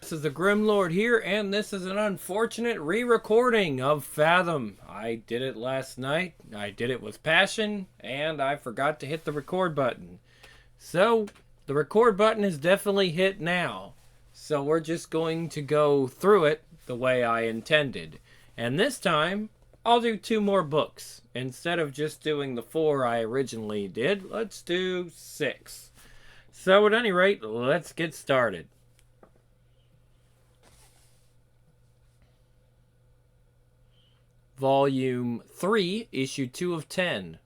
This is the Grim Lord here, and this is an unfortunate re-recording of Fathom. I did it last night, I did it with passion, and I forgot to hit the record button. So, the record button is definitely hit now. So we're just going to go through it the way I intended. And this time, I'll do 2 more books. Instead of just doing the 4 I originally did, let's do 6. So at any rate, let's get started. Volume 3, Issue 2 of 10.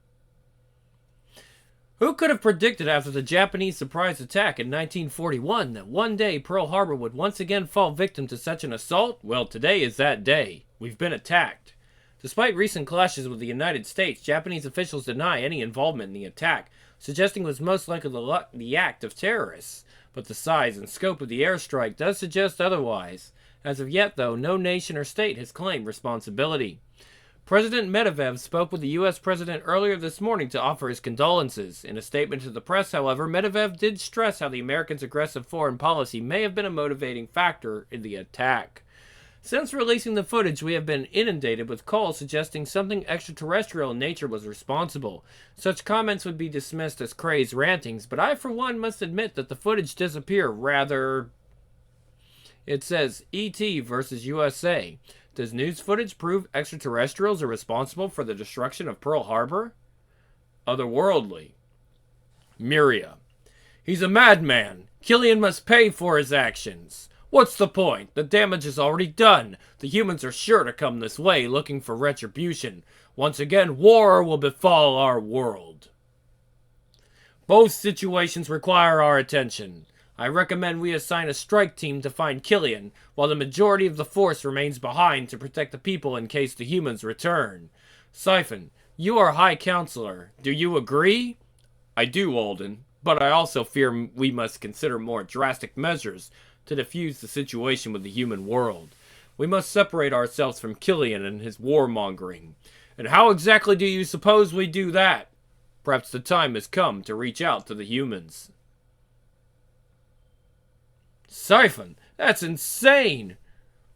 Who could have predicted after the Japanese surprise attack in 1941 that one day Pearl Harbor would once again fall victim to such an assault? Well, today is that day. We've been attacked. Despite recent clashes with the United States, Japanese officials deny any involvement in the attack, suggesting it was most likely the act of terrorists. But the size and scope of the airstrike does suggest otherwise. As of yet, though, no nation or state has claimed responsibility. President Medvedev spoke with the U.S. president earlier this morning to offer his condolences. In a statement to the press, however, Medvedev did stress how the Americans' aggressive foreign policy may have been a motivating factor in the attack. Since releasing the footage, we have been inundated with calls suggesting something extraterrestrial in nature was responsible. Such comments would be dismissed as crazed rantings, but I for one must admit that the footage does appear rather... It says, E.T. versus USA. Does news footage prove extraterrestrials are responsible for the destruction of Pearl Harbor? Otherworldly. Miria. He's a madman. Killian must pay for his actions. What's the point? The damage is already done. The humans are sure to come this way looking for retribution. Once again, war will befall our world. Both situations require our attention. I recommend we assign a strike team to find Killian, while the majority of the force remains behind to protect the people in case the humans return. Siphon, you are High Counselor. Do you agree? I do, Alden, but I also fear we must consider more drastic measures to defuse the situation with the human world. We must separate ourselves from Killian and his warmongering. And how exactly do you suppose we do that? Perhaps the time has come to reach out to the humans. Siphon, that's insane!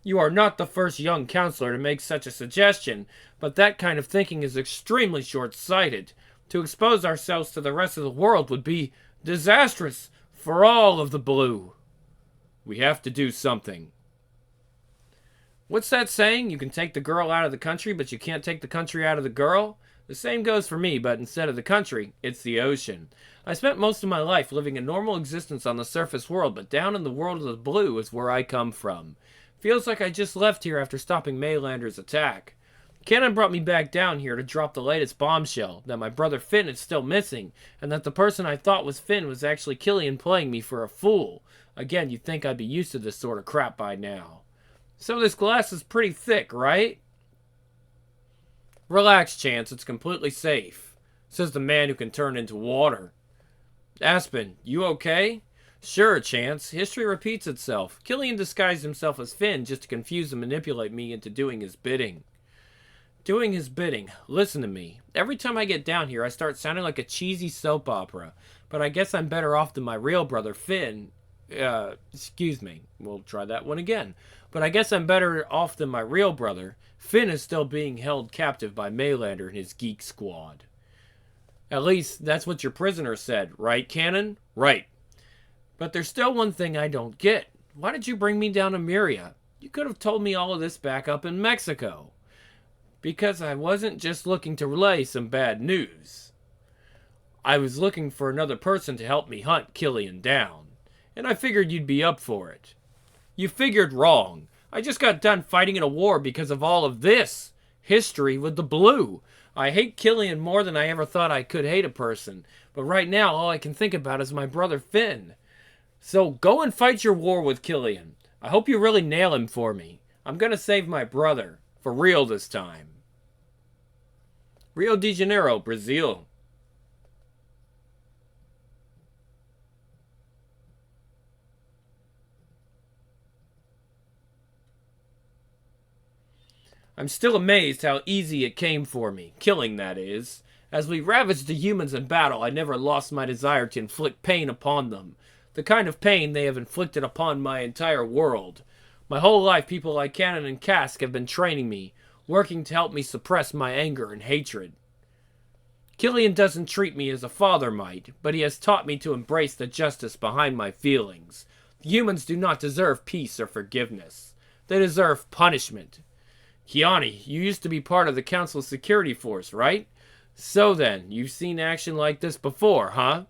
You are not the first young counselor to make such a suggestion, but that kind of thinking is extremely short-sighted. To expose ourselves to the rest of the world would be disastrous for all of the blue. We have to do something. What's that saying? You can take the girl out of the country, but you can't take the country out of the girl? The same goes for me, but instead of the country, it's the ocean. I spent most of my life living a normal existence on the surface world, but down in the world of the blue is where I come from. Feels like I just left here after stopping Maylander's attack. Cannon brought me back down here to drop the latest bombshell, that my brother Finn is still missing, and that the person I thought was Finn was actually Killian playing me for a fool. Again, you'd think I'd be used to this sort of crap by now. So this glass is pretty thick, right? Relax, Chance, it's completely safe, says the man who can turn into water. Aspen, you okay? Sure, Chance. History repeats itself. Killian disguised himself as Finn just to confuse and manipulate me into doing his bidding. Doing his bidding. Listen to me. Every time I get down here, I start sounding like a cheesy soap opera. But I guess I'm better off than my real brother, Finn. Excuse me. We'll try that one again. But I guess I'm better off than my real brother. Finn is still being held captive by Maylander and his geek squad. At least, that's what your prisoner said, right, Cannon? Right. But there's still one thing I don't get. Why did you bring me down to Miria? You could have told me all of this back up in Mexico. Because I wasn't just looking to relay some bad news. I was looking for another person to help me hunt Killian down. And I figured you'd be up for it. You figured wrong. I just got done fighting in a war because of all of this. History with the blue. I hate Killian more than I ever thought I could hate a person. But right now, all I can think about is my brother Finn. So go and fight your war with Killian. I hope you really nail him for me. I'm gonna save my brother. For real this time. Rio de Janeiro, Brazil. I'm still amazed how easy it came for me, killing that is. As we ravaged the humans in battle, I never lost my desire to inflict pain upon them. The kind of pain they have inflicted upon my entire world. My whole life, people like Cannon and Cask have been training me, working to help me suppress my anger and hatred. Killian doesn't treat me as a father might, but he has taught me to embrace the justice behind my feelings. The humans do not deserve peace or forgiveness. They deserve punishment. Kiani, you used to be part of the Council's security force, right? So then, you've seen action like this before, huh?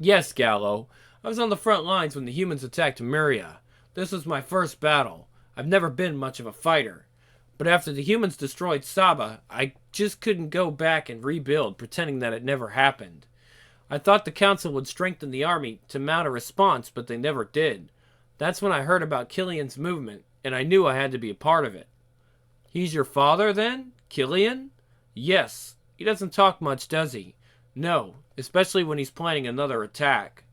Yes, Gallo. I was on the front lines when the humans attacked Myria. This was my first battle. I've never been much of a fighter. But after the humans destroyed Saba, I just couldn't go back and rebuild, pretending that it never happened. I thought the Council would strengthen the army to mount a response, but they never did. That's when I heard about Killian's movement, and I knew I had to be a part of it. He's your father, then? Killian? Yes. He doesn't talk much, does he? No, especially when he's planning another attack.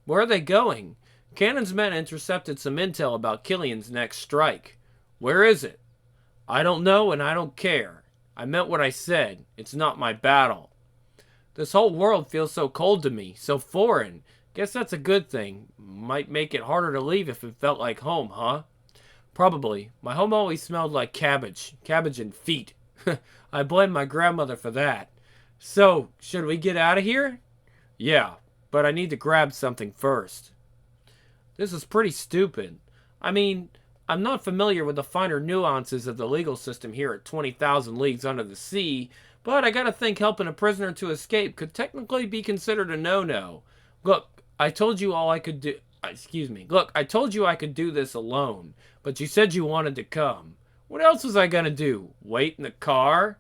Where are they going? Cannon's men intercepted some intel about Killian's next strike. Where is it? I don't know and I don't care. I meant what I said. It's not my battle. This whole world feels so cold to me, so foreign. Guess that's a good thing. Might make it harder to leave if it felt like home, huh? Probably. My home always smelled like cabbage. Cabbage and feet. I blame my grandmother for that. So, should we get out of here? Yeah, but I need to grab something first. This is pretty stupid. I mean, I'm not familiar with the finer nuances of the legal system here at 20,000 leagues under the sea, but I gotta think helping a prisoner to escape could technically be considered a no-no. Look, I told you I could do this alone, but you said you wanted to come. What else was I gonna do? Wait in the car?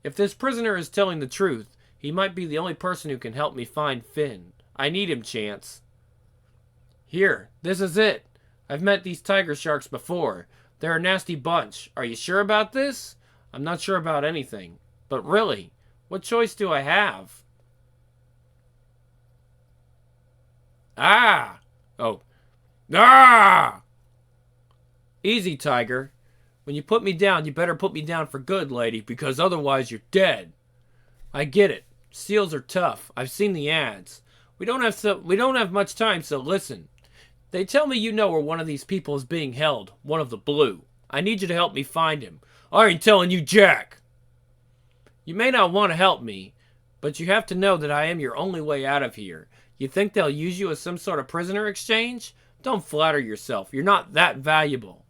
If this prisoner is telling the truth, he might be the only person who can help me find Finn. I need him, Chance. Here, this is it. I've met these tiger sharks before. They're a nasty bunch. Are you sure about this? I'm not sure about anything. But really, what choice do I have? Ah! Oh. Ah! Easy, Tiger. When you put me down, you better put me down for good, lady, because otherwise you're dead. I get it. Seals are tough. I've seen the ads. We don't have much time, so listen. They tell me you know where one of these people is being held, one of the blue. I need you to help me find him. I ain't telling you jack. You may not want to help me, but you have to know that I am your only way out of here. You think they'll use you as some sort of prisoner exchange? Don't flatter yourself. You're not that valuable.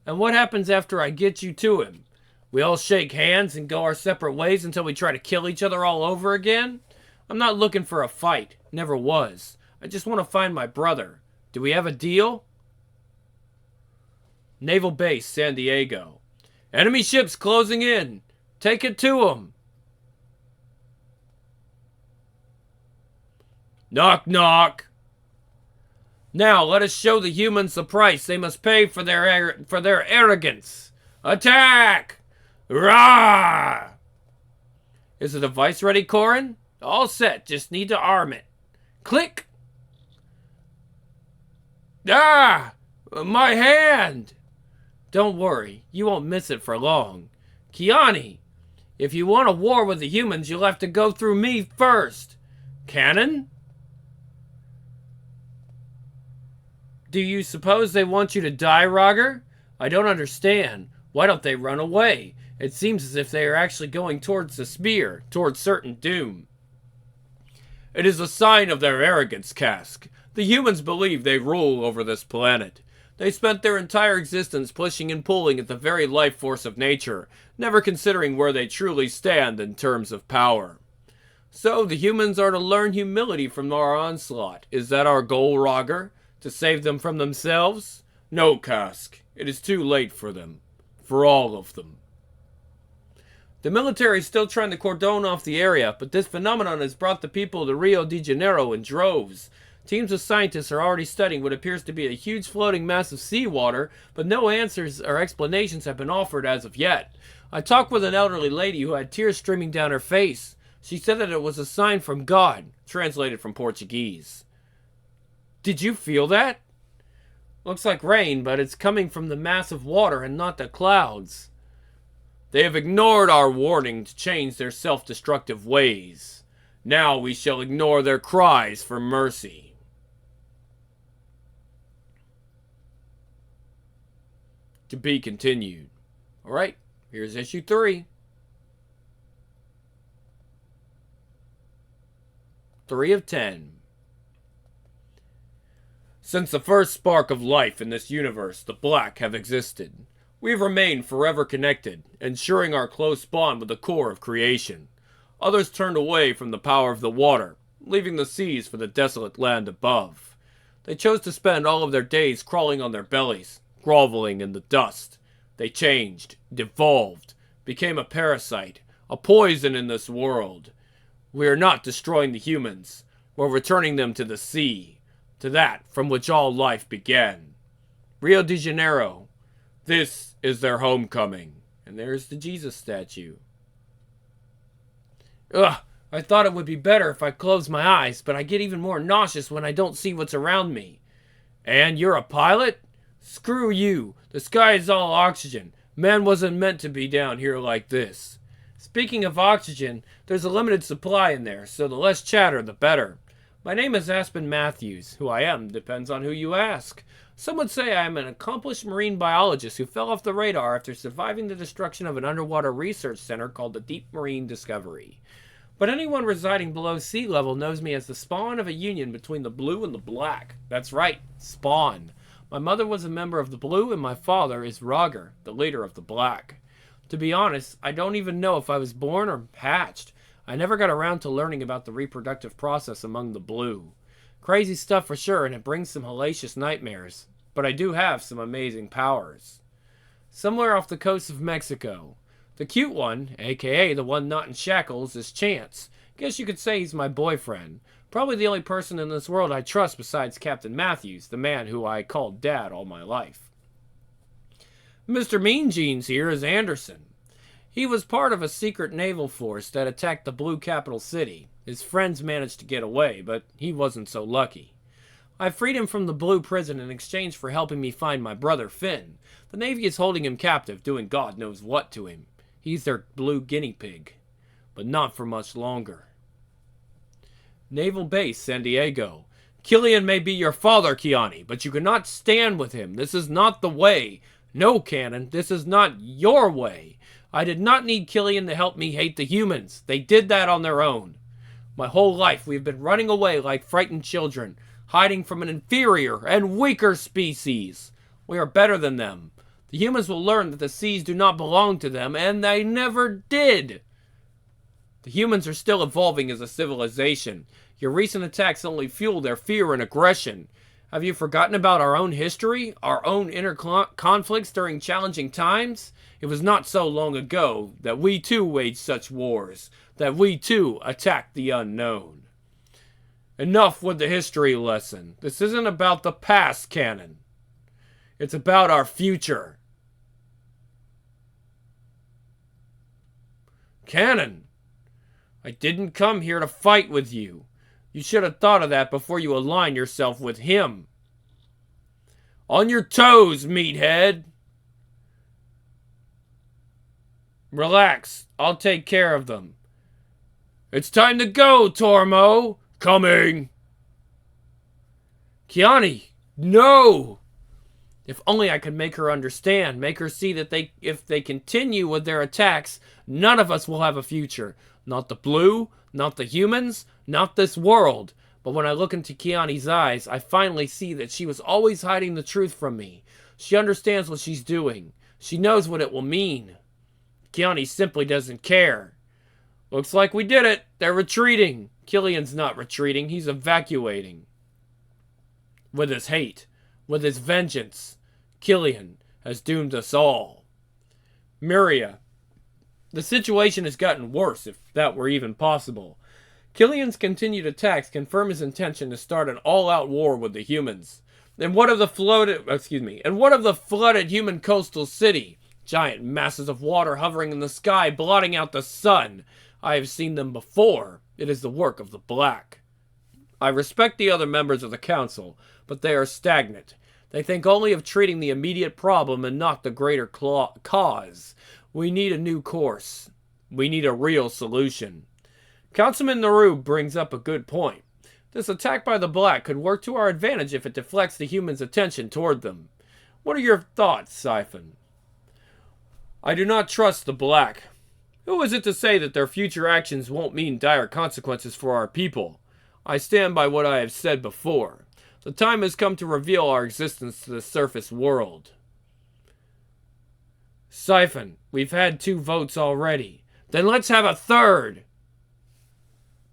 And what happens after I get you to him? We all shake hands and go our separate ways until we try to kill each other all over again? I'm not looking for a fight. Never was. I just want to find my brother. Do we have a deal? Naval Base, San Diego. Enemy ships closing in. Take it to them. Knock, knock. Now, let us show the humans the price they must pay for their arrogance. Attack! Rah! Is the device ready, Corin? All set. Just need to arm it. Click! Ah! My hand! Don't worry. You won't miss it for long. Kiani, if you want a war with the humans, you'll have to go through me first. Cannon? Do you suppose they want you to die, Roger? I don't understand. Why don't they run away? It seems as if they are actually going towards the spear, towards certain doom. It is a sign of their arrogance, Cask. The humans believe they rule over this planet. They spent their entire existence pushing and pulling at the very life force of nature, never considering where they truly stand in terms of power. So the humans are to learn humility from our onslaught. Is that our goal, Roger? To save them from themselves? No, Cask. It is too late for them. For all of them. The military is still trying to cordon off the area, but this phenomenon has brought the people to Rio de Janeiro in droves. Teams of scientists are already studying what appears to be a huge floating mass of seawater, but no answers or explanations have been offered as of yet. I talked with an elderly lady who had tears streaming down her face. She said that it was a sign from God, translated from Portuguese. Did you feel that? Looks like rain, but it's coming from the mass of water and not the clouds. They have ignored our warning to change their self-destructive ways. Now we shall ignore their cries for mercy. To be continued. Alright, here's issue 3. 3 of 10. Since the first spark of life in this universe, the Black have existed. We've remained forever connected, ensuring our close bond with the core of creation. Others turned away from the power of the water, leaving the seas for the desolate land above. They chose to spend all of their days crawling on their bellies, groveling in the dust. They changed, devolved, became a parasite, a poison in this world. We are not destroying the humans, we're returning them to the sea, to that from which all life began. Rio de Janeiro, this is their homecoming. And there's the Jesus statue. Ugh, I thought it would be better if I closed my eyes, but I get even more nauseous when I don't see what's around me. And you're a pilot? Screw you. The sky is all oxygen. Man wasn't meant to be down here like this. Speaking of oxygen, there's a limited supply in there, so the less chatter, the better. My name is Aspen Matthews. Who I am depends on who you ask. Some would say I am an accomplished marine biologist who fell off the radar after surviving the destruction of an underwater research center called the Deep Marine Discovery. But anyone residing below sea level knows me as the spawn of a union between the blue and the black. That's right, spawn. My mother was a member of the blue and my father is Roger, the leader of the black. To be honest, I don't even know if I was born or hatched. I never got around to learning about the reproductive process among the blue. Crazy stuff for sure, and it brings some hellacious nightmares. But I do have some amazing powers. Somewhere off the coast of Mexico. The cute one, aka the one not in shackles, is Chance. Guess you could say he's my boyfriend. Probably the only person in this world I trust besides Captain Matthews, the man who I called Dad all my life. Mr. Mean Jeans here is Anderson. He was part of a secret naval force that attacked the blue capital city. His friends managed to get away, but he wasn't so lucky. I freed him from the blue prison in exchange for helping me find my brother Finn. The Navy is holding him captive, doing God knows what to him. He's their blue guinea pig. But not for much longer. Naval Base, San Diego. Killian may be your father, Kiani, but you cannot stand with him. This is not the way. No, Cannon, this is not your way. I did not need Killian to help me hate the humans. They did that on their own. My whole life we've been running away like frightened children, hiding from an inferior and weaker species. We are better than them. The humans will learn that the seas do not belong to them, and they never did. The humans are still evolving as a civilization. Your recent attacks only fuel their fear and aggression. Have you forgotten about our own history? Our own inner conflicts during challenging times? It was not so long ago that we too waged such wars, that we too attacked the unknown. Enough with the history lesson. This isn't about the past, Cannon. It's about our future. Cannon, I didn't come here to fight with you. You should have thought of that before you align yourself with him. On your toes, meathead. Relax, I'll take care of them. It's time to go, Tormo. Coming. Kiani, no! If only I could make her understand, make her see that if they continue with their attacks, none of us will have a future. Not the blue, not the humans, not this world. But when I look into Kiani's eyes, I finally see that she was always hiding the truth from me. She understands what she's doing. She knows what it will mean. Kiani simply doesn't care. Looks like we did it. They're retreating. Killian's not retreating. He's evacuating. With his hate, with his vengeance, Killian has doomed us all. Miria. The situation has gotten worse, if that were even possible. Killian's continued attacks confirm his intention to start an all-out war with the humans. And what of the flooded human coastal city? Giant masses of water hovering in the sky, blotting out the sun. I have seen them before. It is the work of the black. I respect the other members of the council, but they are stagnant. They think only of treating the immediate problem and not the greater cause. We need a new course. We need a real solution. Councilman Naru brings up a good point. This attack by the Black could work to our advantage if it deflects the humans' attention toward them. What are your thoughts, Siphon? I do not trust the Black. Who is it to say that their future actions won't mean dire consequences for our people? I stand by what I have said before. The time has come to reveal our existence to the surface world. Siphon, we've had 2 votes already. Then let's have a third!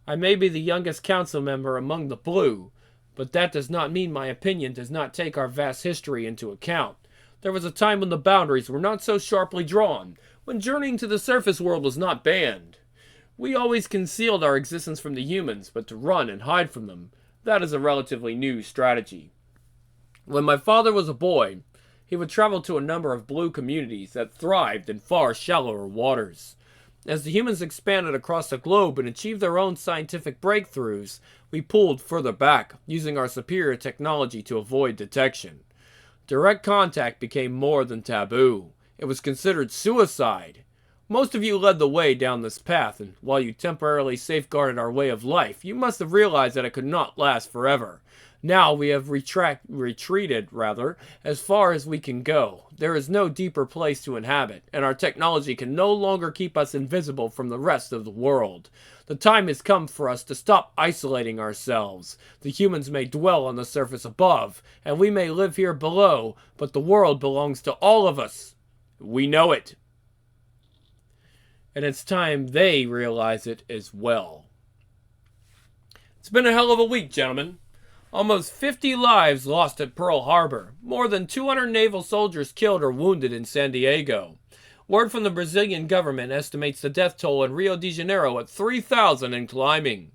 I may be the youngest council member among the Blue, but that does not mean my opinion does not take our vast history into account. There was a time when the boundaries were not so sharply drawn, when journeying to the surface world was not banned. We always concealed our existence from the humans, but to run and hide from them, that is a relatively new strategy. When my father was a boy, he would travel to a number of Blue communities that thrived in far shallower waters. As the humans expanded across the globe and achieved their own scientific breakthroughs, we pulled further back, using our superior technology to avoid detection. Direct contact became more than taboo. It was considered suicide. Most of you led the way down this path, and while you temporarily safeguarded our way of life, you must have realized that it could not last forever. Now we have retreated as far as we can go. There is no deeper place to inhabit, and our technology can no longer keep us invisible from the rest of the world. The time has come for us to stop isolating ourselves. The humans may dwell on the surface above, and we may live here below, but the world belongs to all of us. We know it. And it's time they realize it as well. It's been a hell of a week, gentlemen. Almost 50 lives lost at Pearl Harbor. More than 200 naval soldiers killed or wounded in San Diego. Word from the Brazilian government estimates the death toll in Rio de Janeiro at 3,000 and climbing.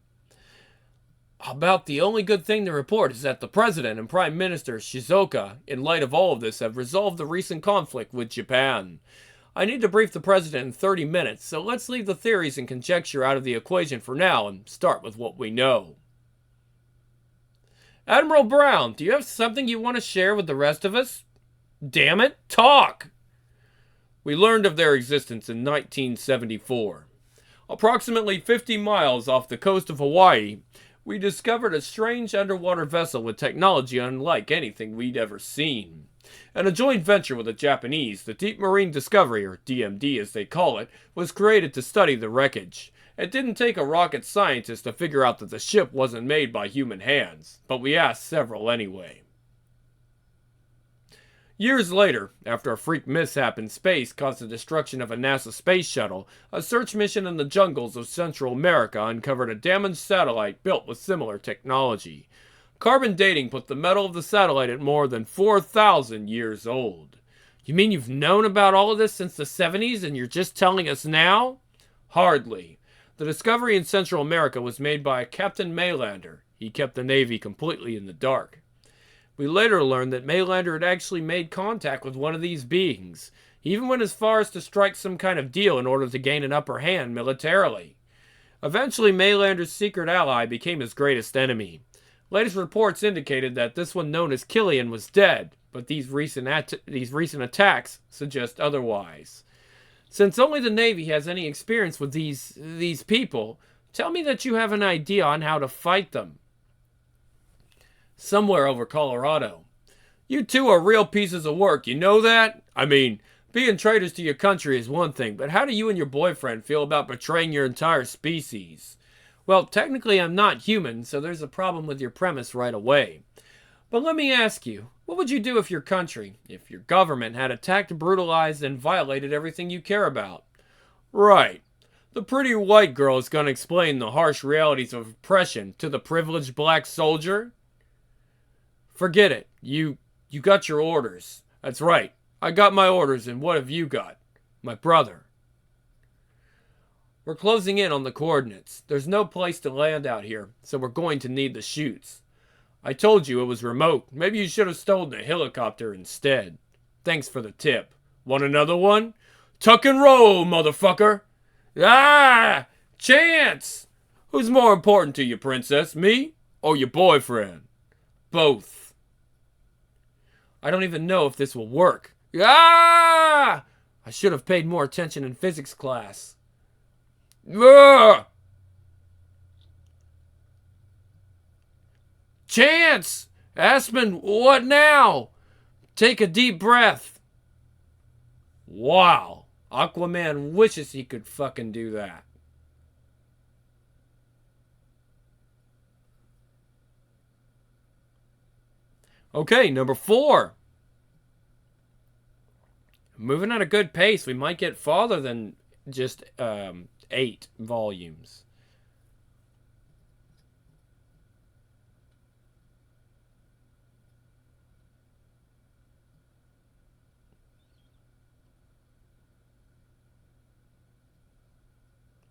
About the only good thing to report is that the President and Prime Minister Shizuoka, in light of all of this, have resolved the recent conflict with Japan. I need to brief the President in 30 minutes, so let's leave the theories and conjecture out of the equation for now and start with what we know. Admiral Brown, do you have something you want to share with the rest of us? Damn it, talk! We learned of their existence in 1974. Approximately 50 miles off the coast of Hawaii, we discovered a strange underwater vessel with technology unlike anything we'd ever seen. In a joint venture with the Japanese, the Deep Marine Discovery, or DMD as they call it, was created to study the wreckage. It didn't take a rocket scientist to figure out that the ship wasn't made by human hands, but we asked several anyway. Years later, after a freak mishap in space caused the destruction of a NASA space shuttle, a search mission in the jungles of Central America uncovered a damaged satellite built with similar technology. Carbon dating put the metal of the satellite at more than 4,000 years old. You mean you've known about all of this since the 70s and you're just telling us now? Hardly. The discovery in Central America was made by Captain Maylander. He kept the Navy completely in the dark. We later learned that Maylander had actually made contact with one of these beings. He even went as far as to strike some kind of deal in order to gain an upper hand militarily. Eventually, Maylander's secret ally became his greatest enemy. Latest reports indicated that this one known as Killian was dead, but these recent attacks suggest otherwise. Since only the Navy has any experience with these people, tell me that you have an idea on how to fight them. Somewhere over Colorado. You two are real pieces of work, you know that? I mean, being traitors to your country is one thing, but how do you and your boyfriend feel about betraying your entire species? Well, technically I'm not human, so there's a problem with your premise right away. But let me ask you, what would you do if your country, if your government had attacked, brutalized, and violated everything you care about? Right. The pretty white girl is going to explain the harsh realities of oppression to the privileged black soldier? Forget it. You got your orders. That's right. I got my orders, and what have you got? My brother. We're closing in on the coordinates. There's no place to land out here, so we're going to need the chutes. I told you it was remote. Maybe you should have stolen a helicopter instead. Thanks for the tip. Want another one? Tuck and roll, motherfucker! Ah! Chance! Who's more important to you, princess? Me or your boyfriend? Both. I don't even know if this will work. Ah! I should have paid more attention in physics class. Ugh! Chance! Aspen, what now? Take a deep breath. Wow. Aquaman wishes he could fucking do that. Okay, number 4. Moving at a good pace. We might get farther than just 8 volumes.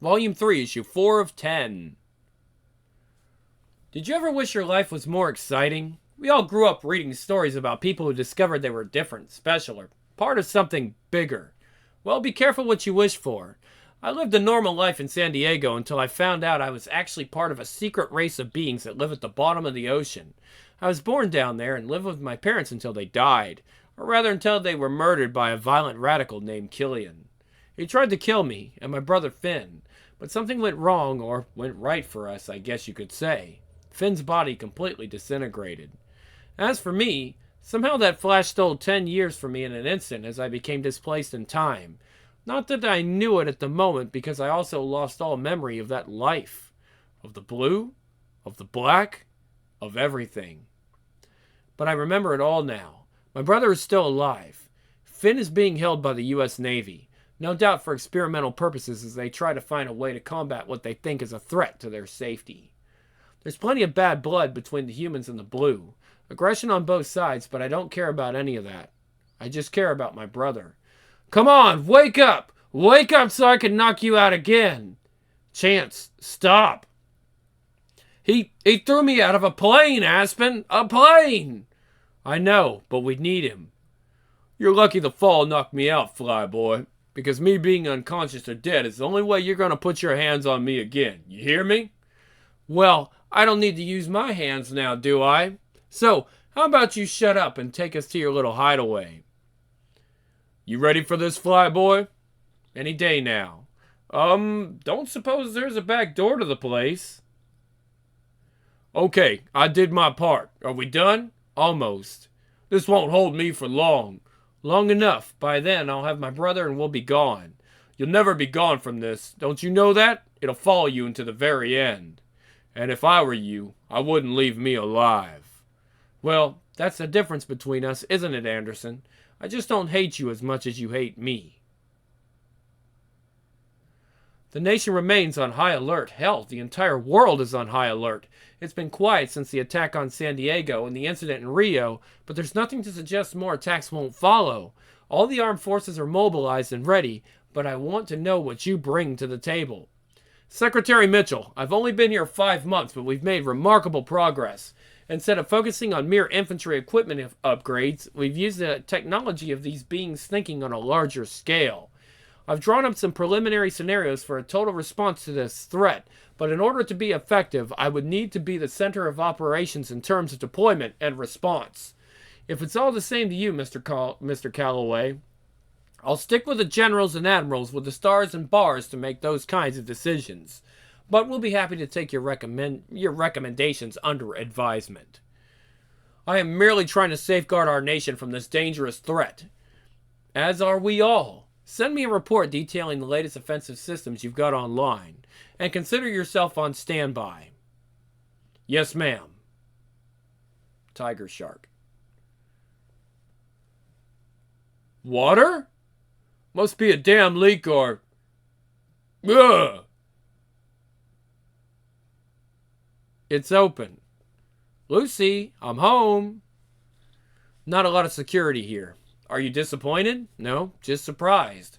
Volume 3, issue 4 of 10. Did you ever wish your life was more exciting? We all grew up reading stories about people who discovered they were different, special, or part of something bigger. Well, be careful what you wish for. I lived a normal life in San Diego until I found out I was actually part of a secret race of beings that live at the bottom of the ocean. I was born down there and lived with my parents until they died, or rather until they were murdered by a violent radical named Killian. He tried to kill me and my brother Finn, but something went wrong, or went right for us, I guess you could say. Finn's body completely disintegrated. As for me, somehow that flash stole 10 years from me in an instant as I became displaced in time. Not that I knew it at the moment, because I also lost all memory of that life. Of the blue, of the black, of everything. But I remember it all now. My brother is still alive. Finn is being held by the U.S. Navy. No doubt for experimental purposes as they try to find a way to combat what they think is a threat to their safety. There's plenty of bad blood between the humans and the blue. Aggression on both sides, but I don't care about any of that. I just care about my brother. Come on, wake up! Wake up so I can knock you out again! Chance, stop! He threw me out of a plane, Aspen! A plane! I know, but we need him. You're lucky the fall knocked me out, Flyboy. Because me being unconscious or dead is the only way you're going to put your hands on me again. You hear me? Well, I don't need to use my hands now, do I? So, how about you shut up and take us to your little hideaway? You ready for this, Flyboy? Any day now. Don't suppose there's a back door to the place. Okay, I did my part. Are we done? Almost. This won't hold me for long. Long enough. By then, I'll have my brother and we'll be gone. You'll never be gone from this. Don't you know that? It'll follow you into the very end. And if I were you, I wouldn't leave me alive. Well, that's the difference between us, isn't it, Anderson? I just don't hate you as much as you hate me. The nation remains on high alert. Hell, the entire world is on high alert. It's been quiet since the attack on San Diego and the incident in Rio, but there's nothing to suggest more attacks won't follow. All the armed forces are mobilized and ready, but I want to know what you bring to the table. Secretary Mitchell, I've only been here 5 months, but we've made remarkable progress. Instead of focusing on mere infantry equipment upgrades, we've used the technology of these beings thinking on a larger scale. I've drawn up some preliminary scenarios for a total response to this threat, but in order to be effective, I would need to be the center of operations in terms of deployment and response. If it's all the same to you, Mr. Calloway, I'll stick with the generals and admirals with the stars and bars to make those kinds of decisions, but we'll be happy to take your recommendations under advisement. I am merely trying to safeguard our nation from this dangerous threat, as are we all. Send me a report detailing the latest offensive systems you've got online, and consider yourself on standby. Yes, ma'am. Tiger Shark. Water? Must be a damn leak or... Ugh! It's open. Lucy, I'm home. Not a lot of security here. Are you disappointed? No, just surprised.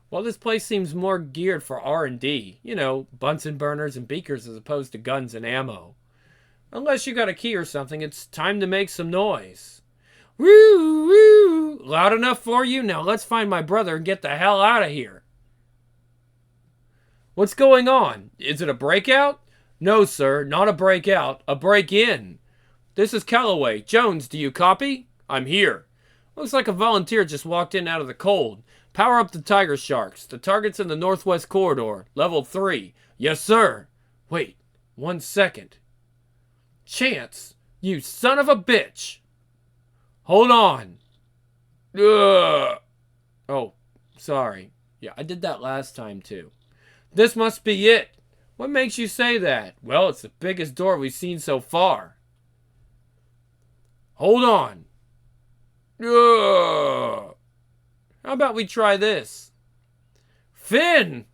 Well, this place seems more geared for R&D. You know, Bunsen burners and beakers as opposed to guns and ammo. Unless you got a key or something, it's time to make some noise. Woo, woo! Loud enough for you? Now let's find my brother and get the hell out of here. What's going on? Is it a breakout? No, sir, not a breakout. A break-in. This is Calloway. Jones, do you copy? I'm here. Looks like a volunteer just walked in out of the cold. Power up the Tiger Sharks. The target's in the northwest corridor. Level 3. Yes, sir. Wait, 1 second. Chance, You son of a bitch! Hold on. Ugh. Oh, sorry. Yeah, I did that last time too. This must be it. What makes you say that? Well, it's the biggest door we've seen so far. Hold on. Ugh. How about we try this? Finn!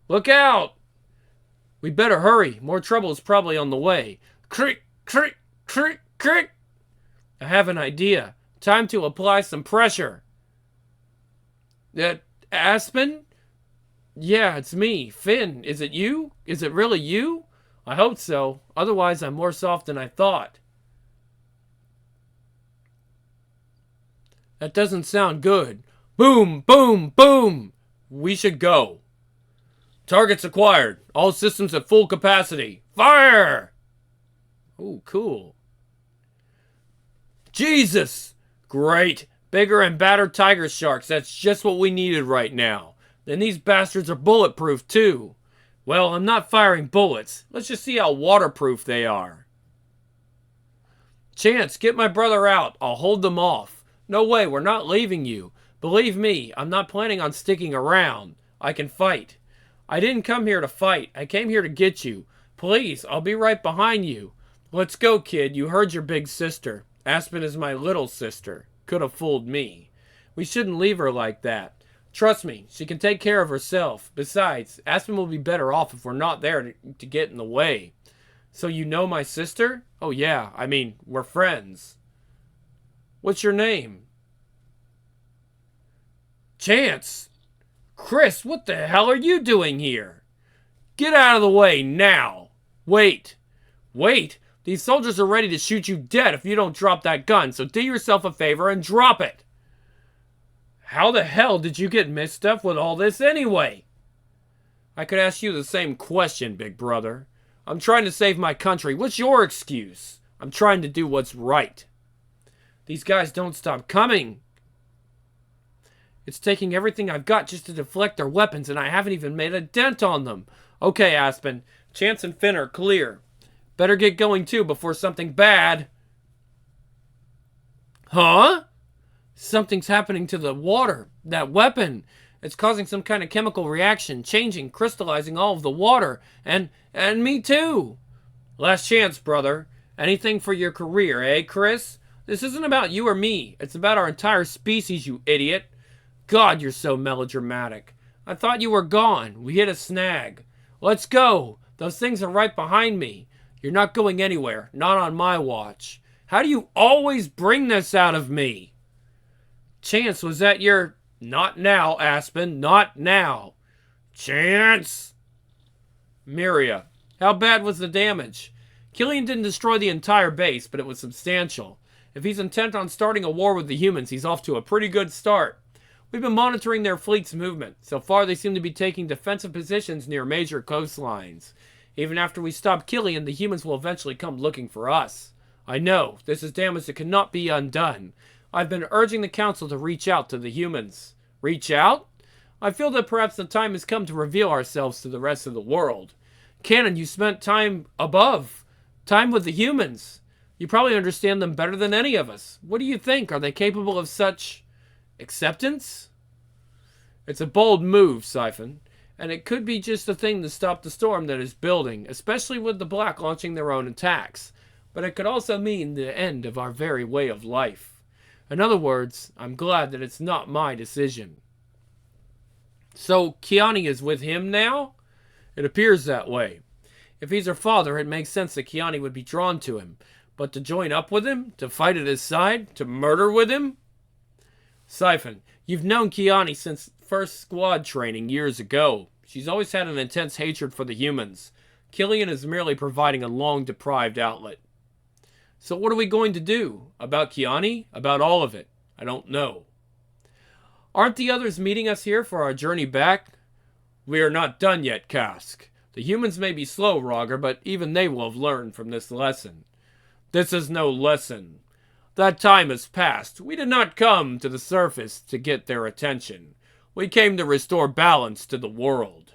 Look out! We better hurry. More trouble is probably on the way. Creak, creak, creak, creak. I have an idea. Time to apply some pressure. Aspen? Yeah, it's me. Finn, is it you? Is it really you? I hope so. Otherwise, I'm worse off than I thought. That doesn't sound good. Boom, boom, boom! We should go. Targets acquired. All systems at full capacity. Fire! Ooh, cool. Jesus! Great. Bigger and badder tiger sharks. That's just what we needed right now. Then these bastards are bulletproof too. Well, I'm not firing bullets. Let's just see how waterproof they are. Chance, get my brother out. I'll hold them off. No way, we're not leaving you. Believe me, I'm not planning on sticking around. I can fight. I didn't come here to fight. I came here to get you. Please, I'll be right behind you. Let's go, kid. You heard your big sister. Aspen is my little sister. Could have fooled me. We shouldn't leave her like that. Trust me, she can take care of herself. Besides, Aspen will be better off if we're not there to get in the way. So you know my sister? Oh yeah, I mean, we're friends. What's your name? Chance! Chris, what the hell are you doing here? Get out of the way now. Wait. Wait? These soldiers are ready to shoot you dead if you don't drop that gun, so do yourself a favor and drop it. How the hell did you get mixed up with all this anyway? I could ask you the same question, big brother. I'm trying to save my country. What's your excuse? I'm trying to do what's right. These guys don't stop coming. It's taking everything I've got just to deflect their weapons, and I haven't even made a dent on them. Okay, Aspen. Chance and Finn are clear. Better get going too before something bad. Huh? Something's happening to the water. That weapon. It's causing some kind of chemical reaction, changing, crystallizing all of the water. And me too. Last chance, brother. Anything for your career, eh, Chris? This isn't about you or me. It's about our entire species, you idiot. God, you're so melodramatic. I thought you were gone. We hit a snag. Let's go. Those things are right behind me. You're not going anywhere. Not on my watch. How do you always bring this out of me? Chance, was that your... Not now, Aspen. Not now. Chance! Miria. How bad was the damage? Killian didn't destroy the entire base, but it was substantial. If he's intent on starting a war with the humans, he's off to a pretty good start. We've been monitoring their fleet's movement. So far, they seem to be taking defensive positions near major coastlines. Even after we stop Killian, the humans will eventually come looking for us. I know, this is damage that cannot be undone. I've been urging the Council to reach out to the humans. Reach out? I feel that perhaps the time has come to reveal ourselves to the rest of the world. Canon, you spent time above. Time with the humans. You probably understand them better than any of us. What do you think? Are they capable of such... acceptance? It's a bold move, Siphon. And it could be just the thing to stop the storm that is building, especially with the Black launching their own attacks. But it could also mean the end of our very way of life. In other words, I'm glad that it's not my decision. So, Kiani is with him now? It appears that way. If he's her father, it makes sense that Kiani would be drawn to him. But to join up with him? To fight at his side? To murder with him? Siphon, you've known Kiani since first squad training years ago. She's always had an intense hatred for the humans. Killian is merely providing a long-deprived outlet. So what are we going to do? About Kiani? About all of it? I don't know. Aren't the others meeting us here for our journey back? We are not done yet, Kask. The humans may be slow, Roger, but even they will have learned from this lesson. This is no lesson. That time has passed. We did not come to the surface to get their attention. We came to restore balance to the world.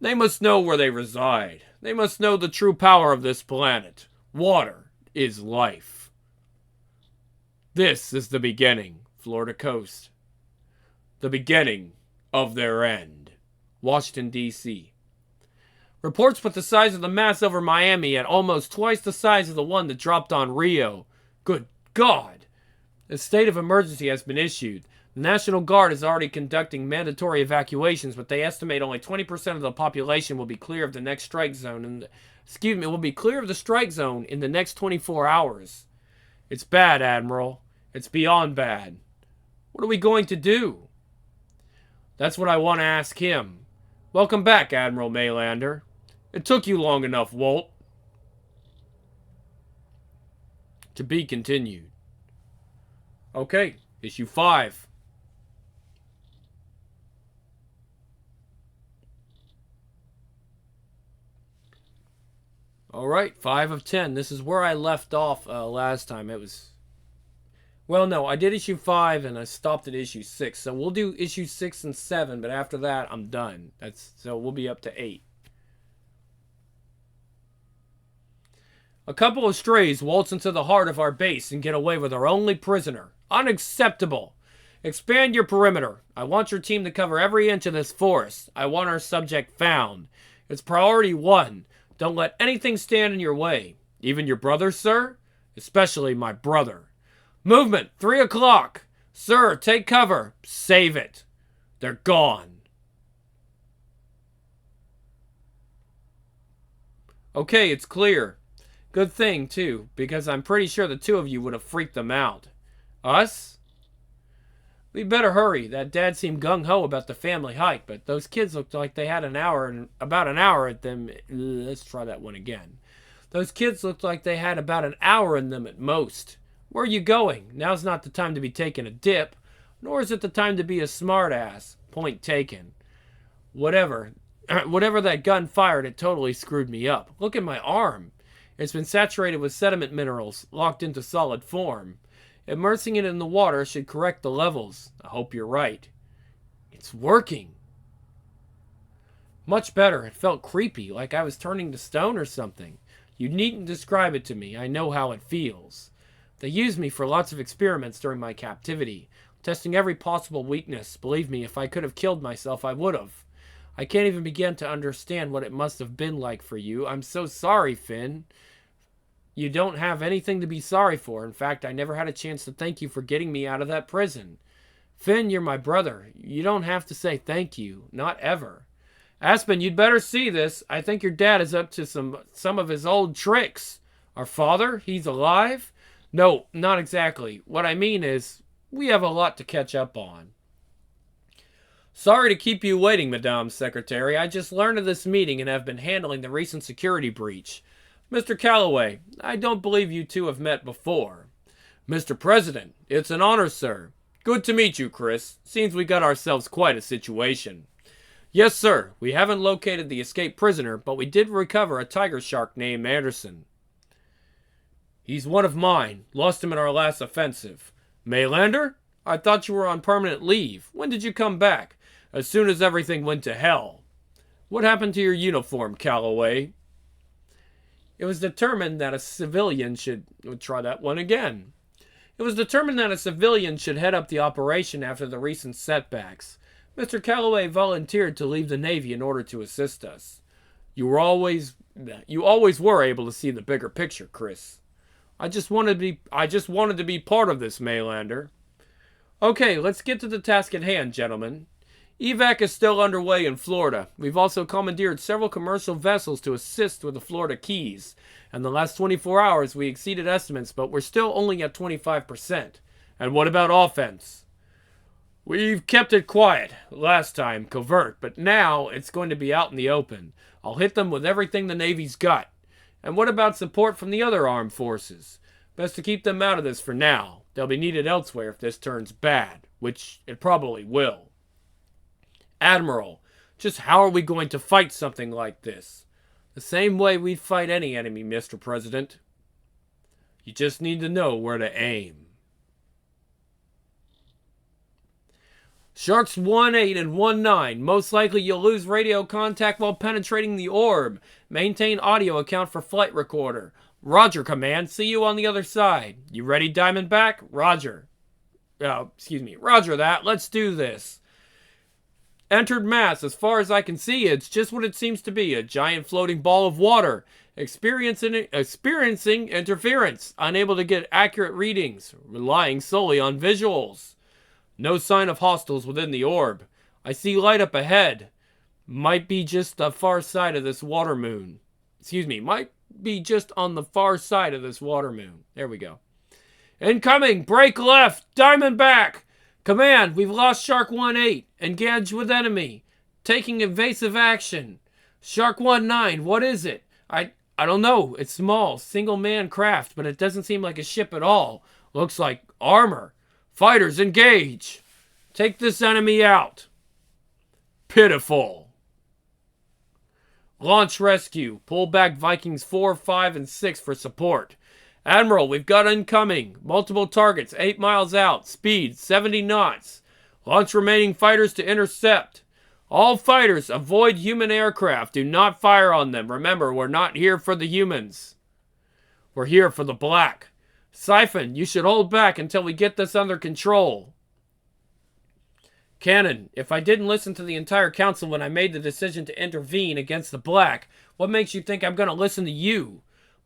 They must know where they reside. They must know the true power of this planet. Water. is life. This is the beginning, Florida coast. The beginning of their end. Washington, D.C. Reports put the size of the mass over Miami at almost twice the size of the one that dropped on Rio. Good God! A state of emergency has been issued. The National Guard is already conducting mandatory evacuations, but they estimate only 20% of the population will be clear of the next strike zone. Will be clear of the strike zone in the next 24 hours. It's bad, Admiral. It's beyond bad. What are we going to do? That's what I want to ask him. Welcome back, Admiral Maylander. It took you long enough, Walt. To be continued. Okay, issue 5. Alright, 5 of 10. This is where I left off last time. It was... Well, no, I did issue 5 and I stopped at issue 6. So we'll do issue 6 and 7, but after that, I'm done. So we'll be up to 8. A couple of strays waltz into the heart of our base and get away with our only prisoner. Unacceptable. Expand your perimeter. I want your team to cover every inch of this forest. I want our subject found. It's priority 1. Don't let anything stand in your way. Even your brother, sir? Especially my brother. Movement, 3 o'clock. Sir, take cover. Save it. They're gone. Okay, it's clear. Good thing, too, because I'm pretty sure the 2 of you would have freaked them out. Us? We better hurry. That dad seemed gung-ho about the family hike, but those kids looked like they had about an hour at them. Let's try that one again. Those kids looked like they had about an hour in them at most. Where are you going? Now's not the time to be taking a dip, nor is it the time to be a smart-ass. Point taken. Whatever that gun fired, it totally screwed me up. Look at my arm. It's been saturated with sediment minerals, locked into solid form. Immersing it in the water should correct the levels. I hope you're right. It's working. Much better. It felt creepy, like I was turning to stone or something. You needn't describe it to me. I know how it feels. They used me for lots of experiments during my captivity, testing every possible weakness. Believe me, if I could have killed myself, I would have. I can't even begin to understand what it must have been like for you. I'm so sorry, Finn. You don't have anything to be sorry for. In fact, I never had a chance to thank you for getting me out of that prison. Finn, you're my brother. You don't have to say thank you. Not ever. Aspen, you'd better see this. I think your dad is up to some of his old tricks. Our father? He's alive? No, not exactly. What I mean is, we have a lot to catch up on. Sorry to keep you waiting, Madame Secretary. I just learned of this meeting and have been handling the recent security breach. Mr. Calloway, I don't believe you two have met before. Mr. President, it's an honor, sir. Good to meet you, Chris. Seems we got ourselves quite a situation. Yes, sir. We haven't located the escaped prisoner, but we did recover a tiger shark named Anderson. He's one of mine. Lost him in our last offensive. Maylander? I thought you were on permanent leave. When did you come back? As soon as everything went to hell. What happened to your uniform, Calloway? It was determined that a civilian should... We'll try that one again. It was determined that a civilian should head up the operation after the recent setbacks. Mr. Calloway volunteered to leave the Navy in order to assist us. You always were able to see the bigger picture, Chris. I just wanted to be part of this, Maylander. Okay, let's get to the task at hand, gentlemen. Evac is still underway in Florida. We've also commandeered several commercial vessels to assist with the Florida Keys. In the last 24 hours, we exceeded estimates, but we're still only at 25%. And what about offense? We've kept it quiet. Last time, covert, but now it's going to be out in the open. I'll hit them with everything the Navy's got. And what about support from the other armed forces? Best to keep them out of this for now. They'll be needed elsewhere if this turns bad, which it probably will. Admiral, just how are we going to fight something like this? The same way we'd fight any enemy, Mr. President. You just need to know where to aim. Sharks 1-8 and 1-9. Most likely you'll lose radio contact while penetrating the orb. Maintain audio account for flight recorder. Roger, Command. See you on the other side. You ready, Diamondback? Roger. Excuse me. Roger that. Let's do this. Entered mass. As far as I can see, it's just what it seems to be. A giant floating ball of water. Experiencing interference. Unable to get accurate readings. Relying solely on visuals. No sign of hostiles within the orb. I see light up ahead. Might be just the far side of this water moon. Excuse me. Might be just on the far side of this water moon. There we go. Incoming! Break left! Diamondback! Command, we've lost Shark 1-8. Engage with enemy. Taking evasive action. Shark 1-9, what is it? I don't know. It's small, single-man craft, but it doesn't seem like a ship at all. Looks like armor. Fighters, engage! Take this enemy out. Pitiful. Launch rescue. Pull back Vikings 4, 5, and 6 for support. Admiral, we've got incoming. Multiple targets, 8 miles out. Speed, 70 knots. Launch remaining fighters to intercept. All fighters, avoid human aircraft. Do not fire on them. Remember, we're not here for the humans. We're here for the black. Siphon, you should hold back until we get this under control. Cannon, if I didn't listen to the entire council when I made the decision to intervene against the black, what makes you think I'm going to listen to you?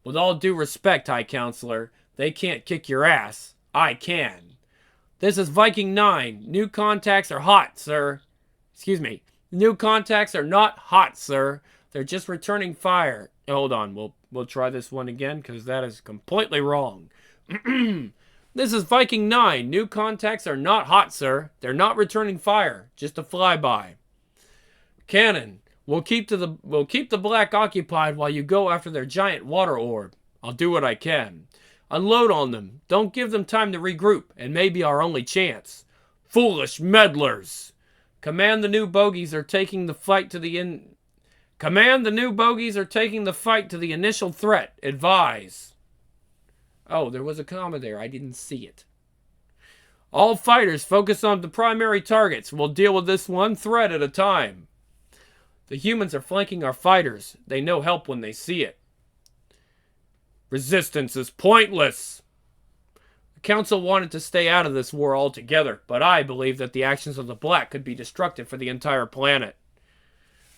With all due respect, High Counselor, they can't kick your ass. I can. This is Viking 9. New contacts are hot, sir. Excuse me. New contacts are not hot, sir. They're just returning fire. Hold on. We'll try this one again because that is completely wrong. This is Viking 9. New contacts are not hot, sir. They're not returning fire. Just a flyby. Cannon, we'll keep the black occupied while you go after their giant water orb. I'll do what I can. Unload on them. Don't give them time to regroup. It may be our only chance. Foolish meddlers. Command, the new bogies are taking the fight to the initial threat. Advise. Oh, there was a comma there. I didn't see it. All fighters focus on the primary targets. We'll deal with this one threat at a time. The humans are flanking our fighters. They know help when they see it. Resistance is pointless. The council wanted to stay out of this war altogether, but I believe that the actions of the black could be destructive for the entire planet.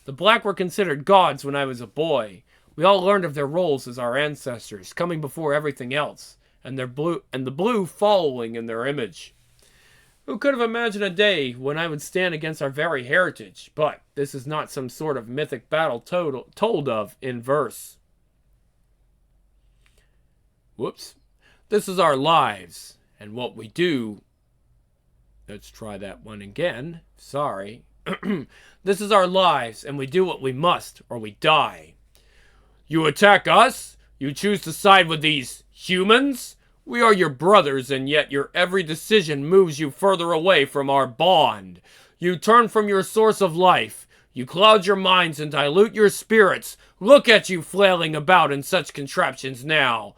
The black were considered gods when I was a boy. We all learned of their roles as our ancestors, coming before everything else, and the blue following in their image. Who could have imagined a day when I would stand against our very heritage? But this is not some sort of mythic battle told of in verse. Whoops. This is our lives, and what we do... Let's try that one again. Sorry. This is our lives, and we do what we must, or we die. You attack us? You choose to side with these humans? We are your brothers, and yet your every decision moves you further away from our bond. You turn from your source of life. You cloud your minds and dilute your spirits. Look at you flailing about in such contraptions now.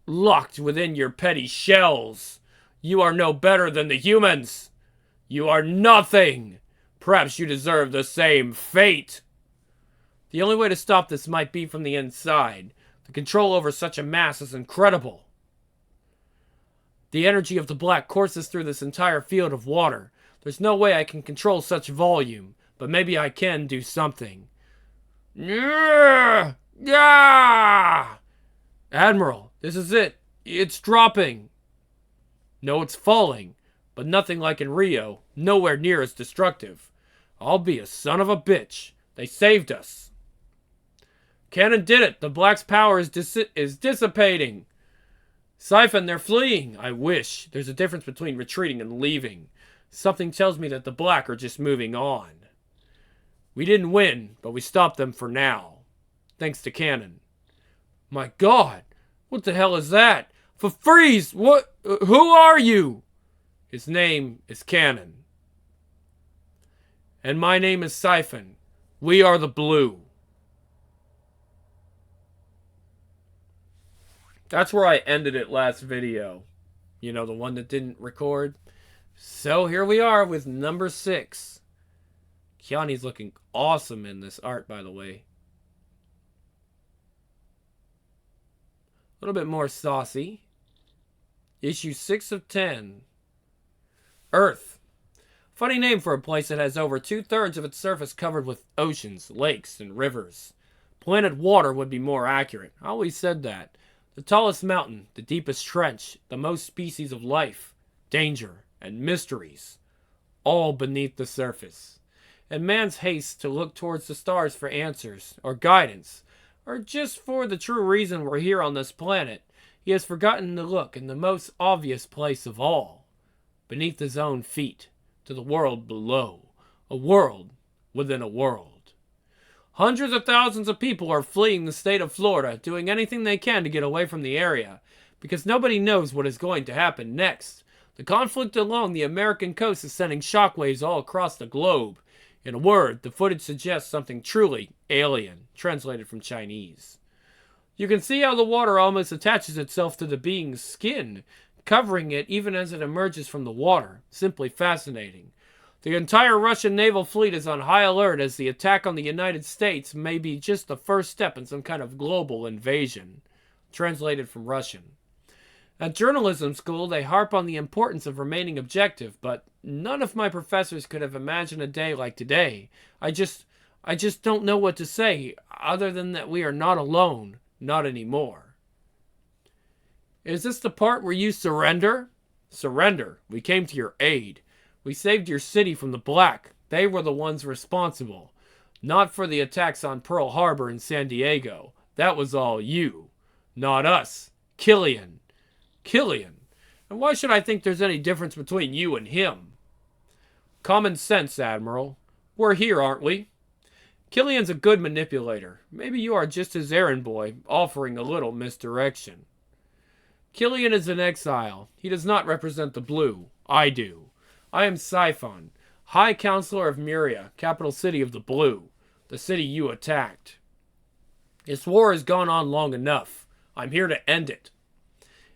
Locked within your petty shells. You are no better than the humans. You are nothing. Perhaps you deserve the same fate. The only way to stop this might be from the inside. The control over such a mass is incredible. The energy of the black courses through this entire field of water. There's no way I can control such volume, but maybe I can do something. Yeah! Admiral, this is it. It's dropping. No, it's falling, but nothing like in Rio. Nowhere near as destructive. I'll be a son of a bitch. They saved us. Cannon did it. The black's power is dissipating. Siphon, they're fleeing. I wish. There's a difference between retreating and leaving. Something tells me that the black are just moving on. We didn't win, but we stopped them for now. Thanks to Cannon. My God, what the hell is that? For freeze! What? Who are you? His name is Cannon. And my name is Siphon. We are the Blue. That's where I ended it last video. You know, the one that didn't record. So here we are with number 6. Keanu's looking awesome in this art, by the way. A little bit more saucy. Issue 6 of 10. Earth. Funny name for a place that has over 2/3 of its surface covered with oceans, lakes, and rivers. Planet Water would be more accurate. I always said that. The tallest mountain, the deepest trench, the most species of life, danger, and mysteries, all beneath the surface. And man's haste to look towards the stars for answers, or guidance, or just for the true reason we're here on this planet, he has forgotten to look in the most obvious place of all, beneath his own feet, to the world below, a world within a world. Hundreds of thousands of people are fleeing the state of Florida, doing anything they can to get away from the area, because nobody knows what is going to happen next. The conflict along the American coast is sending shockwaves all across the globe. In a word, the footage suggests something truly alien, translated from Chinese. You can see how the water almost attaches itself to the being's skin, covering it even as it emerges from the water. Simply fascinating. The entire Russian naval fleet is on high alert as the attack on the United States may be just the first step in some kind of global invasion. Translated from Russian. At journalism school, they harp on the importance of remaining objective, but none of my professors could have imagined a day like today. I just don't know what to say, other than that we are not alone. Not anymore. Is this the part where you surrender? Surrender. We came to your aid. We saved your city from the Black. They were the ones responsible. Not for the attacks on Pearl Harbor and San Diego. That was all you. Not us. Killian. Killian. And why should I think there's any difference between you and him? Common sense, Admiral. We're here, aren't we? Killian's a good manipulator. Maybe you are just his errand boy, offering a little misdirection. Killian is in exile. He does not represent the blue. I do. I am Siphon, High Counselor of Muria, capital city of the blue, the city you attacked. This war has gone on long enough. I'm here to end it.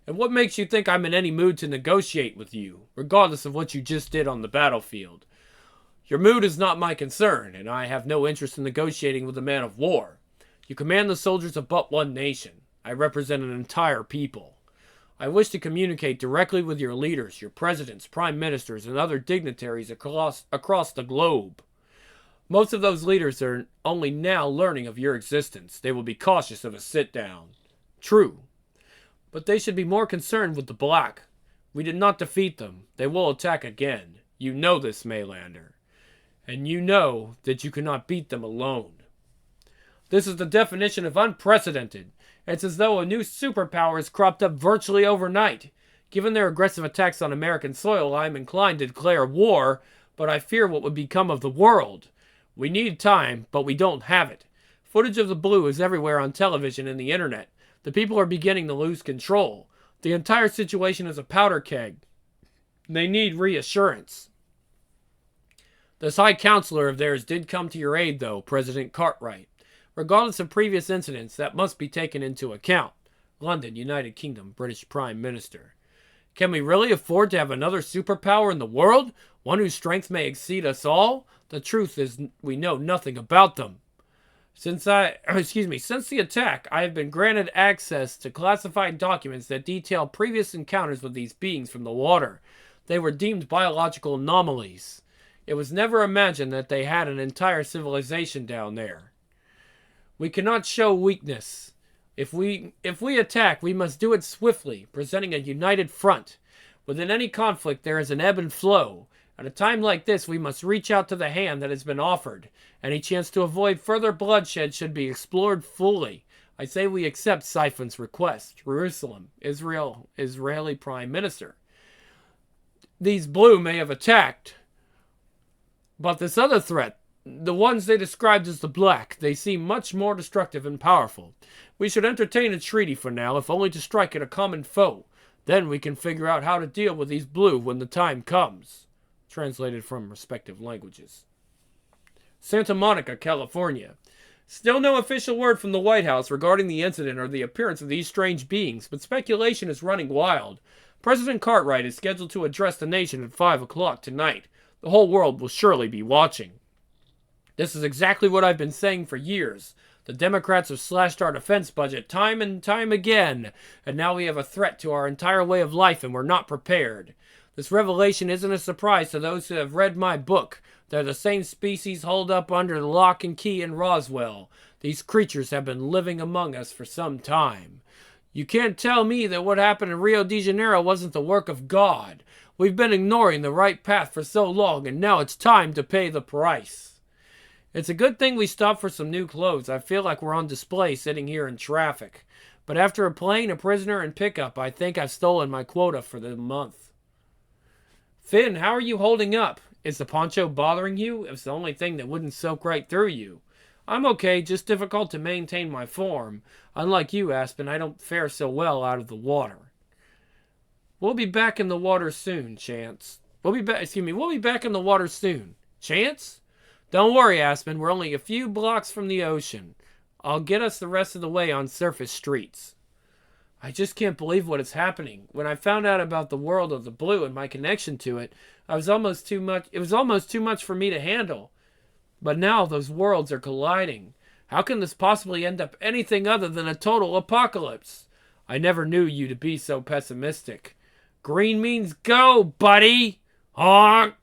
And what makes you think I'm in any mood to negotiate with you, regardless of what you just did on the battlefield? Your mood is not my concern, and I have no interest in negotiating with a man of war. You command the soldiers of but one nation. I represent an entire people. I wish to communicate directly with your leaders, your presidents, prime ministers, and other dignitaries across the globe. Most of those leaders are only now learning of your existence. They will be cautious of a sit-down. True. But they should be more concerned with the Black. We did not defeat them. They will attack again. You know this, Maylander. And you know that you cannot beat them alone. This is the definition of unprecedented. It's as though a new superpower has cropped up virtually overnight. Given their aggressive attacks on American soil, I am inclined to declare war, but I fear what would become of the world. We need time, but we don't have it. Footage of the blue is everywhere on television and the internet. The people are beginning to lose control. The entire situation is a powder keg. They need reassurance. This High Counselor of theirs did come to your aid, though, President Cartwright. Regardless of previous incidents, that must be taken into account. London, United Kingdom, British Prime Minister. Can we really afford to have another superpower in the world? One whose strength may exceed us all? The truth is, we know nothing about them. Since the attack, I have been granted access to classified documents that detail previous encounters with these beings from the water. They were deemed biological anomalies. It was never imagined that they had an entire civilization down there. We cannot show weakness. If we attack, we must do it swiftly, presenting a united front. Within any conflict, there is an ebb and flow. At a time like this, we must reach out to the hand that has been offered. Any chance to avoid further bloodshed should be explored fully. I say we accept Siphon's request. Jerusalem, Israel, Israeli Prime Minister. These blue may have attacked, but this other threat, the ones they described as the Black, they seem much more destructive and powerful. We should entertain a treaty for now, if only to strike at a common foe. Then we can figure out how to deal with these blue when the time comes. Translated from respective languages. Santa Monica, California. Still no official word from the White House regarding the incident or the appearance of these strange beings, but speculation is running wild. President Cartwright is scheduled to address the nation at 5 o'clock tonight. The whole world will surely be watching. This is exactly what I've been saying for years. The Democrats have slashed our defense budget time and time again, and now we have a threat to our entire way of life and we're not prepared. This revelation isn't a surprise to those who have read my book. They're the same species holed up under the lock and key in Roswell. These creatures have been living among us for some time. You can't tell me that what happened in Rio de Janeiro wasn't the work of God. We've been ignoring the right path for so long, and now it's time to pay the price. It's a good thing we stopped for some new clothes. I feel like we're on display sitting here in traffic. But after a plane, a prisoner, and pickup, I think I've stolen my quota for the month. Finn, how are you holding up? Is the poncho bothering you? It's the only thing that wouldn't soak right through you. I'm okay, just difficult to maintain my form. Unlike you, Aspen, I don't fare so well out of the water. We'll be back in the water soon, Chance. We'll be back in the water soon. Chance? Don't worry, Aspen, we're only a few blocks from the ocean. I'll get us the rest of the way on surface streets. I just can't believe what is happening. When I found out about the world of the blue and my connection to it, it was almost too much for me to handle. But now those worlds are colliding. How can this possibly end up anything other than a total apocalypse? I never knew you to be so pessimistic. Green means go, buddy! Honk!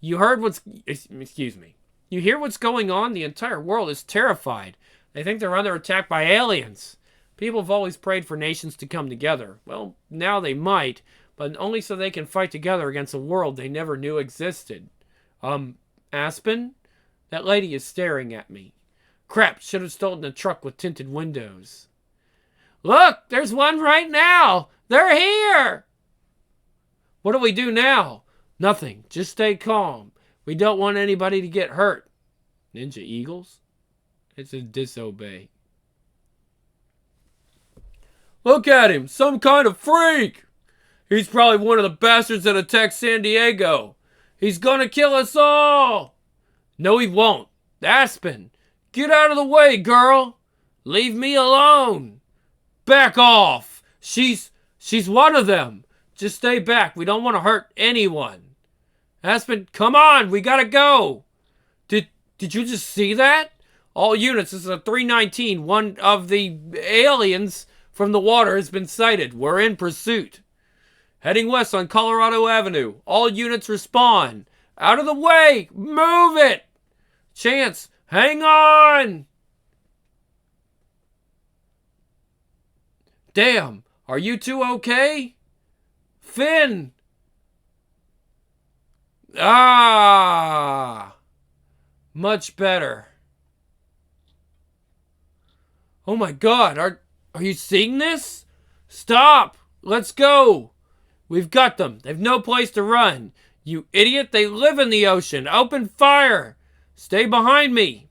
You heard what's... Excuse me. You hear what's going on? The entire world is terrified. They think they're under attack by aliens. People have always prayed for nations to come together. Well, now they might, but only so they can fight together against a world they never knew existed. Aspen? That lady is staring at me. Crap, should have stolen a truck with tinted windows. Look, there's one right now. They're here. What do we do now? Nothing. Just stay calm. We don't want anybody to get hurt. Ninja Eagles? It's a disobey. Look at him. Some kind of freak. He's probably one of the bastards that attacked San Diego. He's gonna kill us all. No, he won't. Aspen, get out of the way, girl. Leave me alone. Back off. She's one of them. Just stay back. We don't want to hurt anyone. Aspen, come on. We gotta go. Did you just see that? All units, this is a 319. One of the aliens from the water has been sighted. We're in pursuit. Heading west on Colorado Avenue. All units respond. Out of the way. Move it. Chance, hang on. Damn, are you two okay? Finn. Much better. Oh my God, are you seeing this? Stop. Let's go. We've got them. They've no place to run. You idiot, they live in the ocean. Open fire. Stay behind me.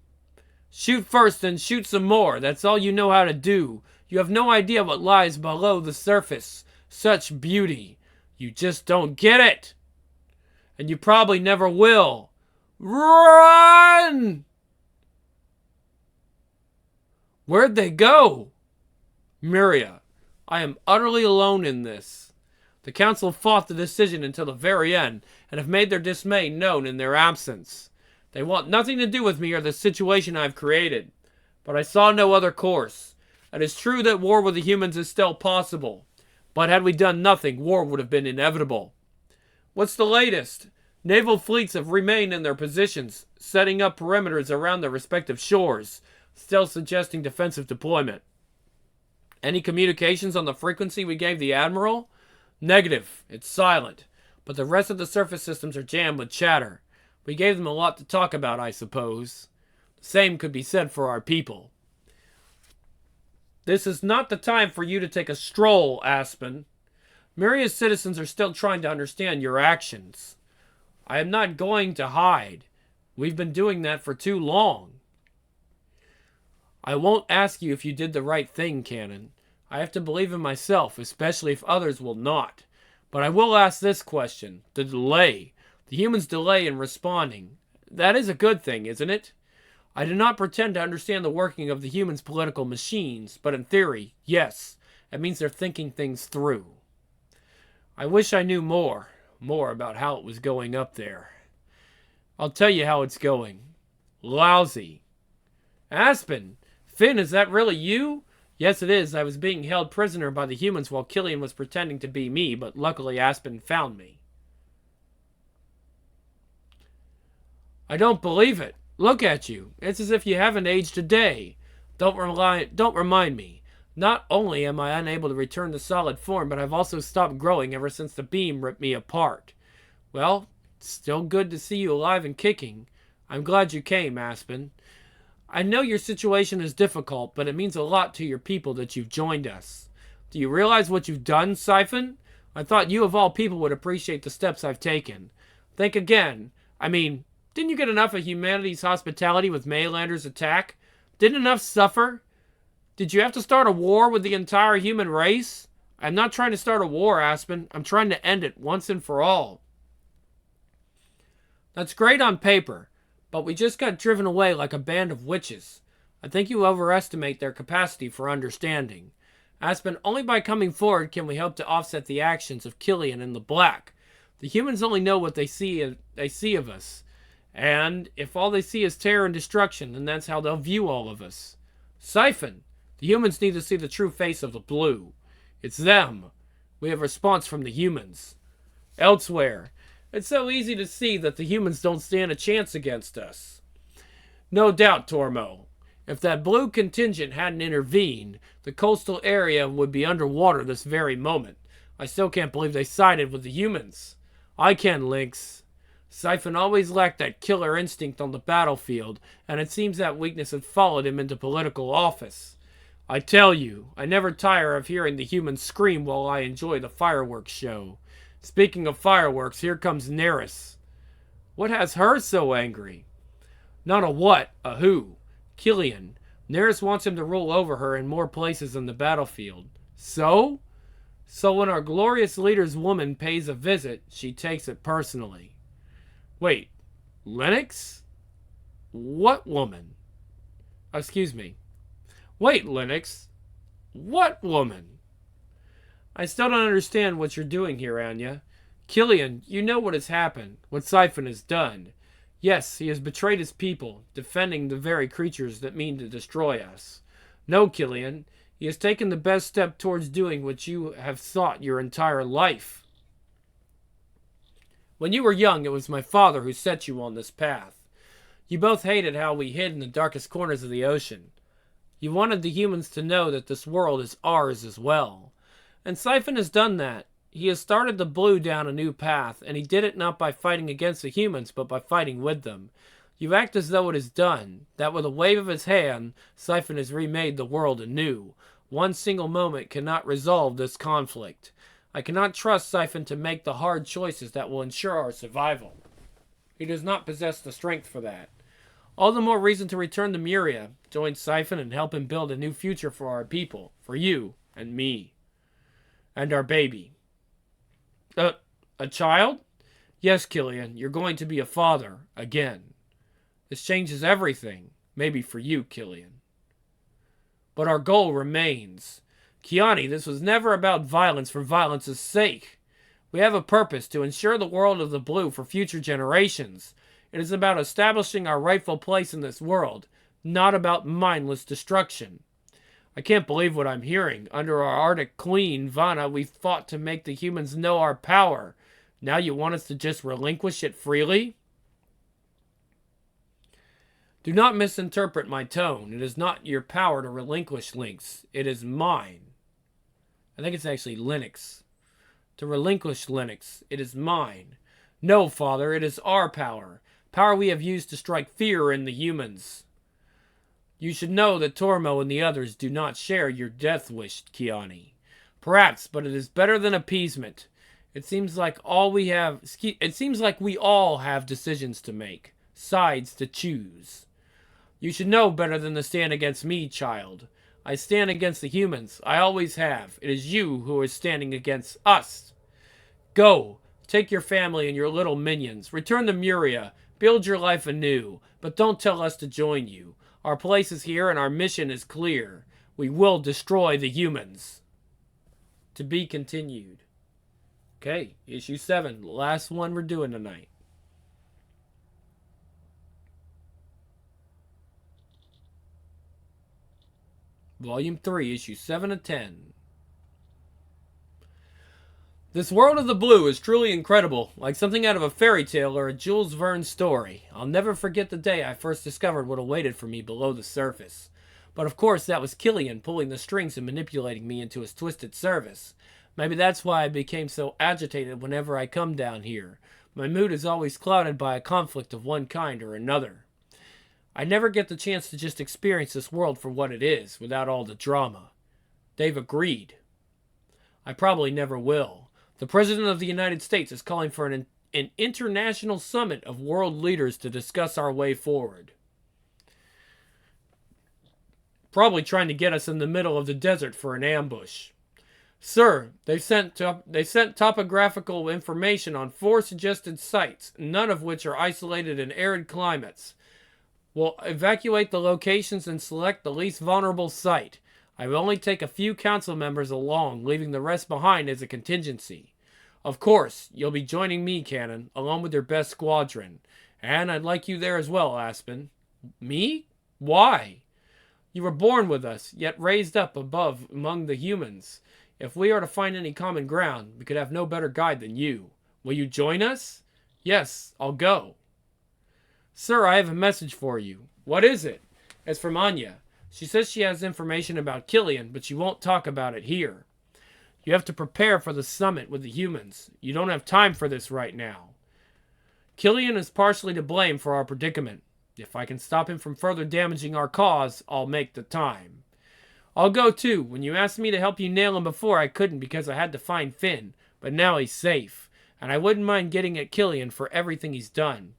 Shoot first, then shoot some more. That's all you know how to do. You have no idea what lies below the surface. Such beauty. You just don't get it. And you probably never will. Run! Where'd they go? Miria, I am utterly alone in this. The council fought the decision until the very end and have made their dismay known in their absence. They want nothing to do with me or the situation I've created. But I saw no other course. It is true that war with the humans is still possible. But had we done nothing, war would have been inevitable. What's the latest? Naval fleets have remained in their positions, setting up perimeters around their respective shores, still suggesting defensive deployment. Any communications on the frequency we gave the Admiral? Negative. It's silent. But the rest of the surface systems are jammed with chatter. We gave them a lot to talk about, I suppose. The same could be said for our people. This is not the time for you to take a stroll, Aspen. Miria's citizens are still trying to understand your actions. I am not going to hide. We've been doing that for too long. I won't ask you if you did the right thing, Cannon. I have to believe in myself, especially if others will not. But I will ask this question. The delay. The humans' delay in responding. That is a good thing, isn't it? I do not pretend to understand the working of the humans' political machines, but in theory, yes, it means they're thinking things through. I wish I knew more about how it was going up there. I'll tell you how it's going. Lousy. Aspen! Finn, is that really you? Yes, it is. I was being held prisoner by the humans while Killian was pretending to be me, but luckily Aspen found me. I don't believe it. Look at you. It's as if you haven't aged a day. Don't remind me. Not only am I unable to return to solid form, but I've also stopped growing ever since the beam ripped me apart. Well, it's still good to see you alive and kicking. I'm glad you came, Aspen. I know your situation is difficult, but it means a lot to your people that you've joined us. Do you realize what you've done, Siphon? I thought you of all people would appreciate the steps I've taken. Think again. Didn't you get enough of humanity's hospitality with Maylander's attack? Didn't enough suffer? Did you have to start a war with the entire human race? I'm not trying to start a war, Aspen. I'm trying to end it once and for all. That's great on paper, but we just got driven away like a band of witches. I think you overestimate their capacity for understanding. Aspen, only by coming forward can we hope to offset the actions of Killian and the Black. The humans only know what they see of us. And if all they see is terror and destruction, then that's how they'll view all of us. Siphon, the humans need to see the true face of the Blue. It's them. We have a response from the humans. Elsewhere, it's so easy to see that the humans don't stand a chance against us. No doubt, Tormo. If that Blue contingent hadn't intervened, the coastal area would be underwater this very moment. I still can't believe they sided with the humans. I can, Lynx. Siphon always lacked that killer instinct on the battlefield, and it seems that weakness had followed him into political office. I tell you, I never tire of hearing the humans scream while I enjoy the fireworks show. Speaking of fireworks, here comes Neris. What has her so angry? Not a what, a who. Killian. Neris wants him to rule over her in more places than the battlefield. So? So when our glorious leader's woman pays a visit, she takes it personally. Wait, Lennox? What woman? Excuse me. Wait, Lennox. What woman? I still don't understand what you're doing here, Anya. Killian, you know what has happened, what Siphon has done. Yes, he has betrayed his people, defending the very creatures that mean to destroy us. No, Killian, he has taken the best step towards doing what you have sought your entire life. When you were young, it was my father who set you on this path. You both hated how we hid in the darkest corners of the ocean. You wanted the humans to know that this world is ours as well. And Siphon has done that. He has started the Blue down a new path, and he did it not by fighting against the humans, but by fighting with them. You act as though it is done, that with a wave of his hand, Siphon has remade the world anew. One single moment cannot resolve this conflict. I cannot trust Siphon to make the hard choices that will ensure our survival. He does not possess the strength for that. All the more reason to return to Muria, join Siphon, and help him build a new future for our people, for you and me. And our baby. A child? Yes, Killian, you're going to be a father, again. This changes everything, maybe for you, Killian. But our goal remains. Kiani, this was never about violence for violence's sake. We have a purpose to ensure the world of the Blue for future generations. It is about establishing our rightful place in this world, not about mindless destruction. I can't believe what I'm hearing. Under our Arctic Queen, Vanna, we fought to make the humans know our power. Now you want us to just relinquish it freely? Do not misinterpret my tone. It is not your power to relinquish Lynx. It is mine. I think it's actually Linux. To relinquish Linux. It is mine. No, Father, it is our power. Power we have used to strike fear in the humans. You should know that Tormo and the others do not share your death wish, Kiani. Perhaps, but it is better than appeasement. It seems like we all have decisions to make, sides to choose. You should know better than to stand against me, child. I stand against the humans. I always have. It is you who are standing against us. Go. Take your family and your little minions. Return to Muria. Build your life anew. But don't tell us to join you. Our place is here and our mission is clear. We will destroy the humans. To be continued. Okay, issue 7. The last one we're doing tonight. Volume 3, Issue 7 of 10. This world of the blue is truly incredible, like something out of a fairy tale or a Jules Verne story. I'll never forget the day I first discovered what awaited for me below the surface. But of course, that was Killian pulling the strings and manipulating me into his twisted service. Maybe that's why I became so agitated whenever I come down here. My mood is always clouded by a conflict of one kind or another. I never get the chance to just experience this world for what it is, without all the drama. They've agreed. I probably never will. The President of the United States is calling for an international summit of world leaders to discuss our way forward. Probably trying to get us in the middle of the desert for an ambush. Sir, they sent topographical information on 4 suggested sites, none of which are isolated in arid climates. We'll evacuate the locations and select the least vulnerable site. I will only take a few council members along, leaving the rest behind as a contingency. Of course, you'll be joining me, Cannon, along with your best squadron. And I'd like you there as well, Aspen. Me? Why? You were born with us, yet raised up above among the humans. If we are to find any common ground, we could have no better guide than you. Will you join us? Yes, I'll go. Sir, I have a message for you. What is it? It's from Anya. She says she has information about Killian, but she won't talk about it here. You have to prepare for the summit with the humans. You don't have time for this right now. Killian is partially to blame for our predicament. If I can stop him from further damaging our cause, I'll make the time. I'll go too. When you asked me to help you nail him before, I couldn't because I had to find Finn. But now he's safe. And I wouldn't mind getting at Killian for everything he's done.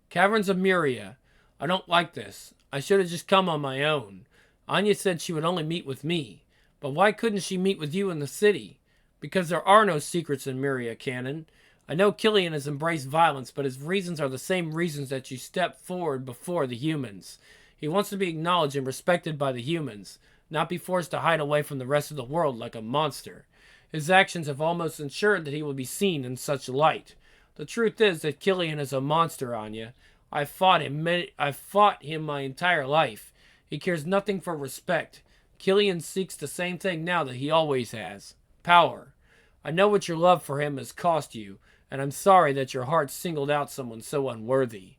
Caverns of Muria. I don't like this. I should have just come on my own. Anya said she would only meet with me. But why couldn't she meet with you in the city? Because there are no secrets in Muria, Cannon. I know Killian has embraced violence, but his reasons are the same reasons that you stepped forward before the humans. He wants to be acknowledged and respected by the humans, not be forced to hide away from the rest of the world like a monster. His actions have almost ensured that he will be seen in such light. The truth is that Killian is a monster, Anya. I've fought him my entire life. He cares nothing for respect. Killian seeks the same thing now that he always has. Power. I know what your love for him has cost you, and I'm sorry that your heart singled out someone so unworthy.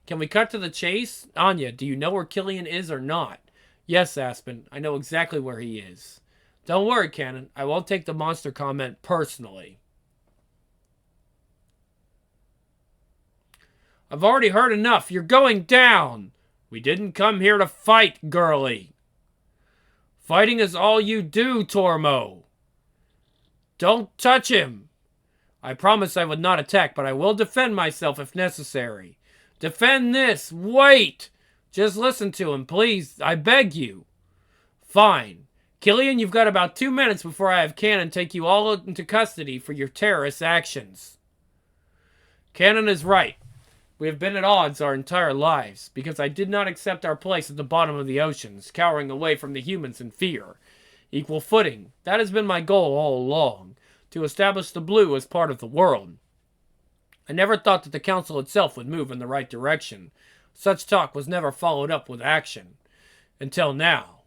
Can we cut to the chase? Anya, do you know where Killian is or not? Yes, Aspen, I know exactly where he is. Don't worry, Cannon. I won't take the monster comment personally. I've already heard enough. You're going down. We didn't come here to fight, girlie. Fighting is all you do, Tormo. Don't touch him. I promised I would not attack, but I will defend myself if necessary. Defend this. Wait. Just listen to him, please. I beg you. Fine. Killian, you've got about 2 minutes before I have Cannon take you all into custody for your terrorist actions. Cannon is right. We have been at odds our entire lives, because I did not accept our place at the bottom of the oceans, cowering away from the humans in fear. Equal footing. That has been my goal all along, to establish the blue as part of the world. I never thought that the council itself would move in the right direction. Such talk was never followed up with action. Until now.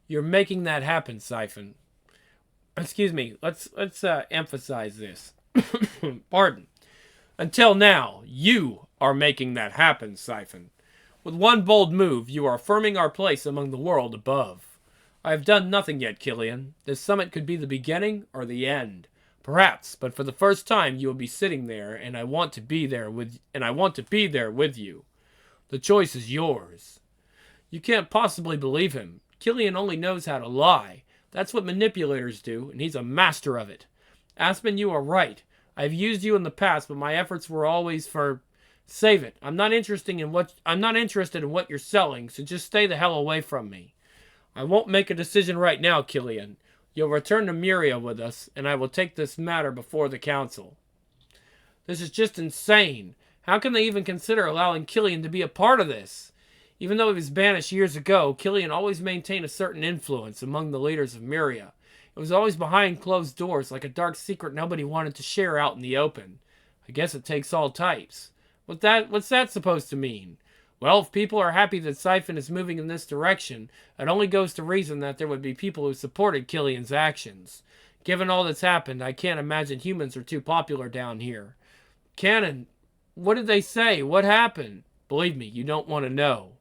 You're making that happen, Siphon. Excuse me, let's emphasize this. Pardon. Until now, you are making that happen, Siphon. With one bold move, you are affirming our place among the world above. I have done nothing yet, Killian. This summit could be the beginning or the end. Perhaps, but for the first time you will be sitting there, and I want to be there with you. The choice is yours. You can't possibly believe him. Killian only knows how to lie. That's what manipulators do, and he's a master of it. Aspen, you are right. I've used you in the past, but my efforts were always for... Save it. I'm not interested in what you're selling, so just stay the hell away from me. I won't make a decision right now, Killian. You'll return to Muria with us, and I will take this matter before the council. This is just insane. How can they even consider allowing Killian to be a part of this? Even though he was banished years ago, Killian always maintained a certain influence among the leaders of Muria. It was always behind closed doors, like a dark secret nobody wanted to share out in the open. I guess it takes all types. What's that supposed to mean? Well, if people are happy that Siphon is moving in this direction, it only goes to reason that there would be people who supported Killian's actions. Given all that's happened, I can't imagine humans are too popular down here. Cannon, what did they say? What happened? Believe me, you don't want to know.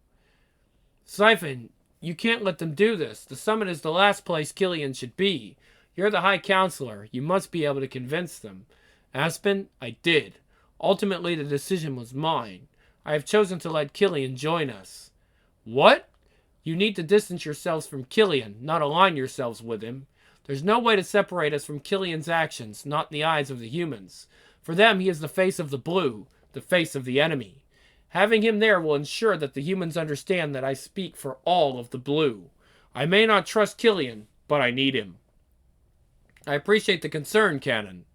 Siphon, you can't let them do this. The summit is the last place Killian should be. You're the High Counselor. You must be able to convince them. Aspen, I did. Ultimately, the decision was mine. I have chosen to let Killian join us. What? You need to distance yourselves from Killian, not align yourselves with him. There's no way to separate us from Killian's actions, not in the eyes of the humans. For them, he is the face of the blue, the face of the enemy. Having him there will ensure that the humans understand that I speak for all of the blue. I may not trust Killian, but I need him. I appreciate the concern, Cannon,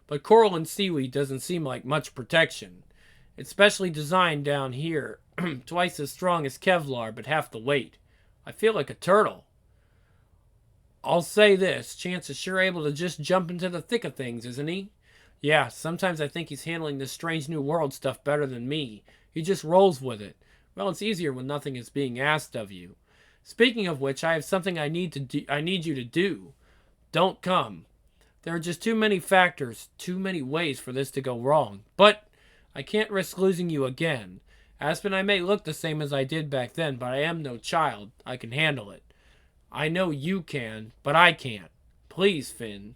but coral and seaweed doesn't seem like much protection. It's specially designed down here, twice as strong as Kevlar, but half the weight. I feel like a turtle. I'll say this, Chance is sure able to just jump into the thick of things, isn't he? Yeah, sometimes I think he's handling this strange new world stuff better than me. He just rolls with it. Well, it's easier when nothing is being asked of you. Speaking of which, I have something I need you to do. Don't come. There are just too many factors, too many ways for this to go wrong. But I can't risk losing you again. Aspen, I may look the same as I did back then, but I am no child. I can handle it. I know you can, but I can't. Please, Finn.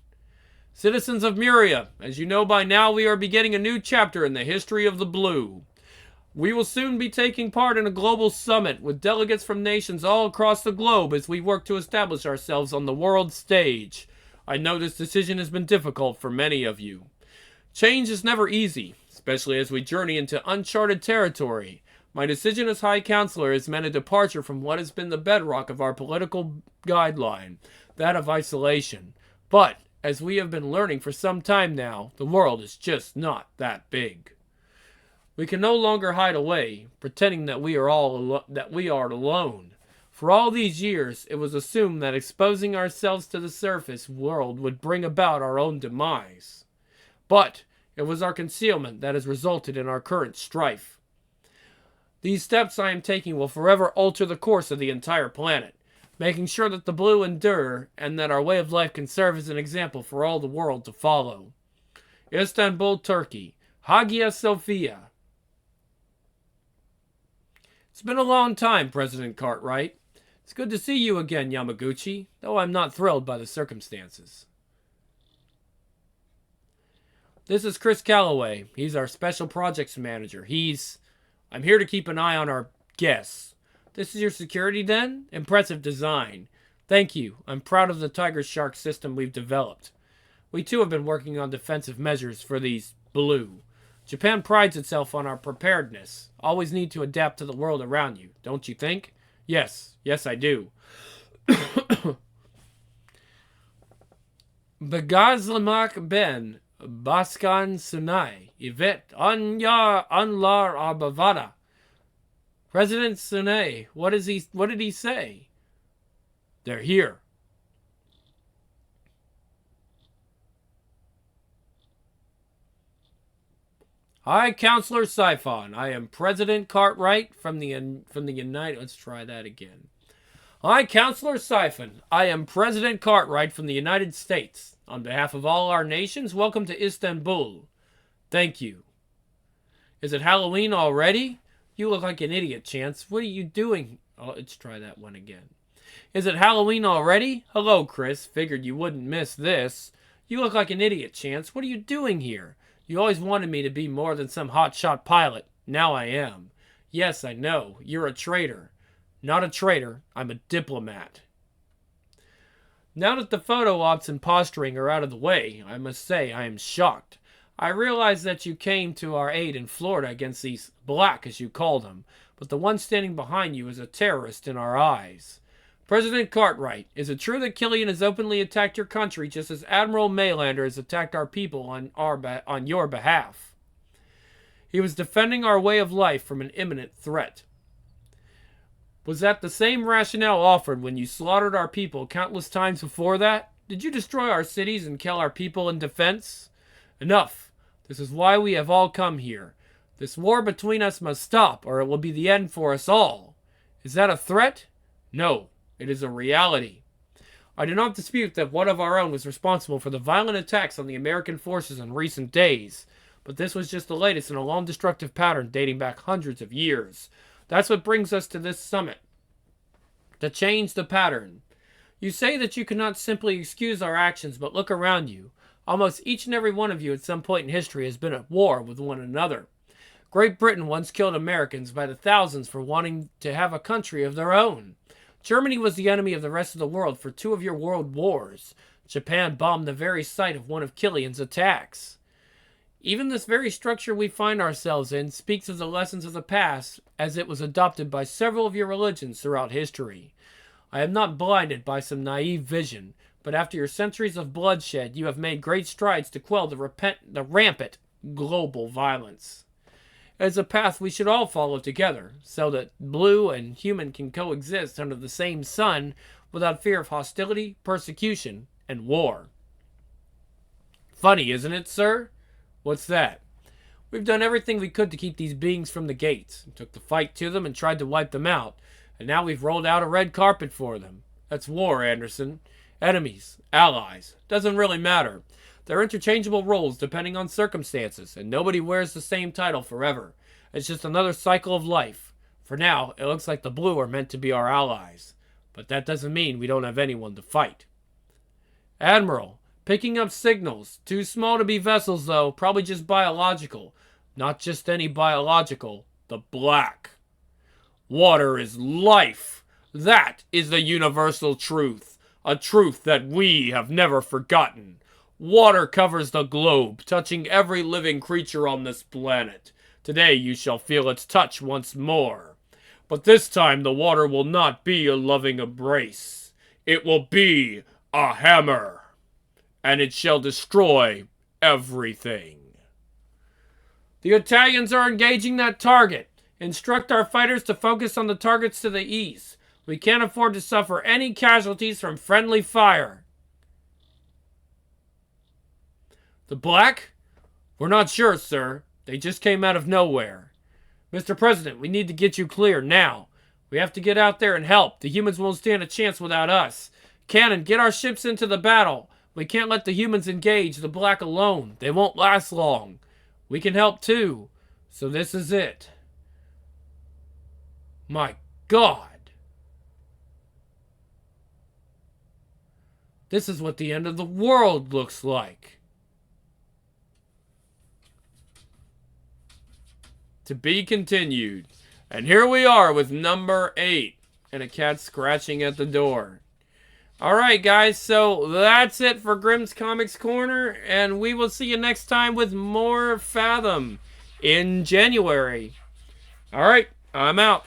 Citizens of Muria, as you know by now, we are beginning a new chapter in the history of the Blue. We will soon be taking part in a global summit with delegates from nations all across the globe as we work to establish ourselves on the world stage. I know this decision has been difficult for many of you. Change is never easy, especially as we journey into uncharted territory. My decision as High Counselor has meant a departure from what has been the bedrock of our political guideline, that of isolation. But, as we have been learning for some time now, the world is just not that big. We can no longer hide away, pretending that we are alone. For all these years, it was assumed that exposing ourselves to the surface world would bring about our own demise. But it was our concealment that has resulted in our current strife. These steps I am taking will forever alter the course of the entire planet, making sure that the blue endure and that our way of life can serve as an example for all the world to follow. Istanbul, Turkey. Hagia Sophia. It's been a long time, President Cartwright. It's good to see you again, Yamaguchi, though I'm not thrilled by the circumstances. This is Chris Calloway. He's our Special Projects Manager. I'm here to keep an eye on our guests. This is your security den? Impressive design. Thank you. I'm proud of the Tiger Shark system we've developed. We too have been working on defensive measures for these blue. Japan prides itself on our preparedness. Always need to adapt to the world around you, don't you think? Yes, I do. Begazlamak Ben, Baskan Sunai, Yvette Anya Anlar Abavada. President Sunai, what did he say? They're here. Hi, Counselor Siphon. I am President Cartwright from the United... Let's try that again. Hi, Counselor Siphon. I am President Cartwright from the United States. On behalf of all our nations, welcome to Istanbul. Thank you. Is it Halloween already? You look like an idiot, Chance. What are you doing? Oh, let's try that one again. Is it Halloween already? Hello, Chris. Figured you wouldn't miss this. You look like an idiot, Chance. What are you doing here? You always wanted me to be more than some hotshot pilot. Now I am. Yes, I know. You're a traitor. Not a traitor. I'm a diplomat. Now that the photo ops and posturing are out of the way, I must say I am shocked. I realize that you came to our aid in Florida against these black, as you call them, but the one standing behind you is a terrorist in our eyes. President Cartwright, is it true that Killian has openly attacked your country just as Admiral Maylander has attacked our people on your behalf? He was defending our way of life from an imminent threat. Was that the same rationale offered when you slaughtered our people countless times before that? Did you destroy our cities and kill our people in defense? Enough. This is why we have all come here. This war between us must stop, or it will be the end for us all. Is that a threat? No, it is a reality. I do not dispute that one of our own was responsible for the violent attacks on the American forces in recent days, but this was just the latest in a long destructive pattern dating back hundreds of years. That's what brings us to this summit. To change the pattern. You say that you cannot simply excuse our actions, but look around you. Almost each and every one of you at some point in history has been at war with one another. Great Britain once killed Americans by the thousands for wanting to have a country of their own. Germany was the enemy of the rest of the world for 2 of your world wars. Japan bombed the very site of one of Killian's attacks. Even this very structure we find ourselves in speaks of the lessons of the past as it was adopted by several of your religions throughout history. I am not blinded by some naive vision, but after your centuries of bloodshed, you have made great strides to quell the rampant global violence. It is a path we should all follow together, so that blue and human can coexist under the same sun without fear of hostility, persecution, and war. Funny, isn't it, sir? What's that? We've done everything we could to keep these beings from the gates, took the fight to them and tried to wipe them out, and now we've rolled out a red carpet for them. That's war, Anderson. Enemies, allies, doesn't really matter. They're interchangeable roles depending on circumstances, and nobody wears the same title forever. It's just another cycle of life. For now, it looks like the blue are meant to be our allies, but that doesn't mean we don't have anyone to fight. Admiral, picking up signals. Too small to be vessels, though, probably just biological. Not just any biological, the black. Water is life. That is the universal truth, a truth that we have never forgotten. Water covers the globe, touching every living creature on this planet. Today you shall feel its touch once more. But this time the water will not be a loving embrace. It will be a hammer. And it shall destroy everything. The Italians are engaging that target. Instruct our fighters to focus on the targets to the east. We can't afford to suffer any casualties from friendly fire. The black? We're not sure, sir. They just came out of nowhere. Mr. President, we need to get you clear now. We have to get out there and help. The humans won't stand a chance without us. Cannon, get our ships into the battle. We can't let the humans engage the black alone. They won't last long. We can help too. So this is it. My God. This is what the end of the world looks like. To be continued. And here we are with number 8. And a cat scratching at the door. Alright guys, so that's it for Grimm's Comics Corner. And we will see you next time with more Fathom in January. Alright, I'm out.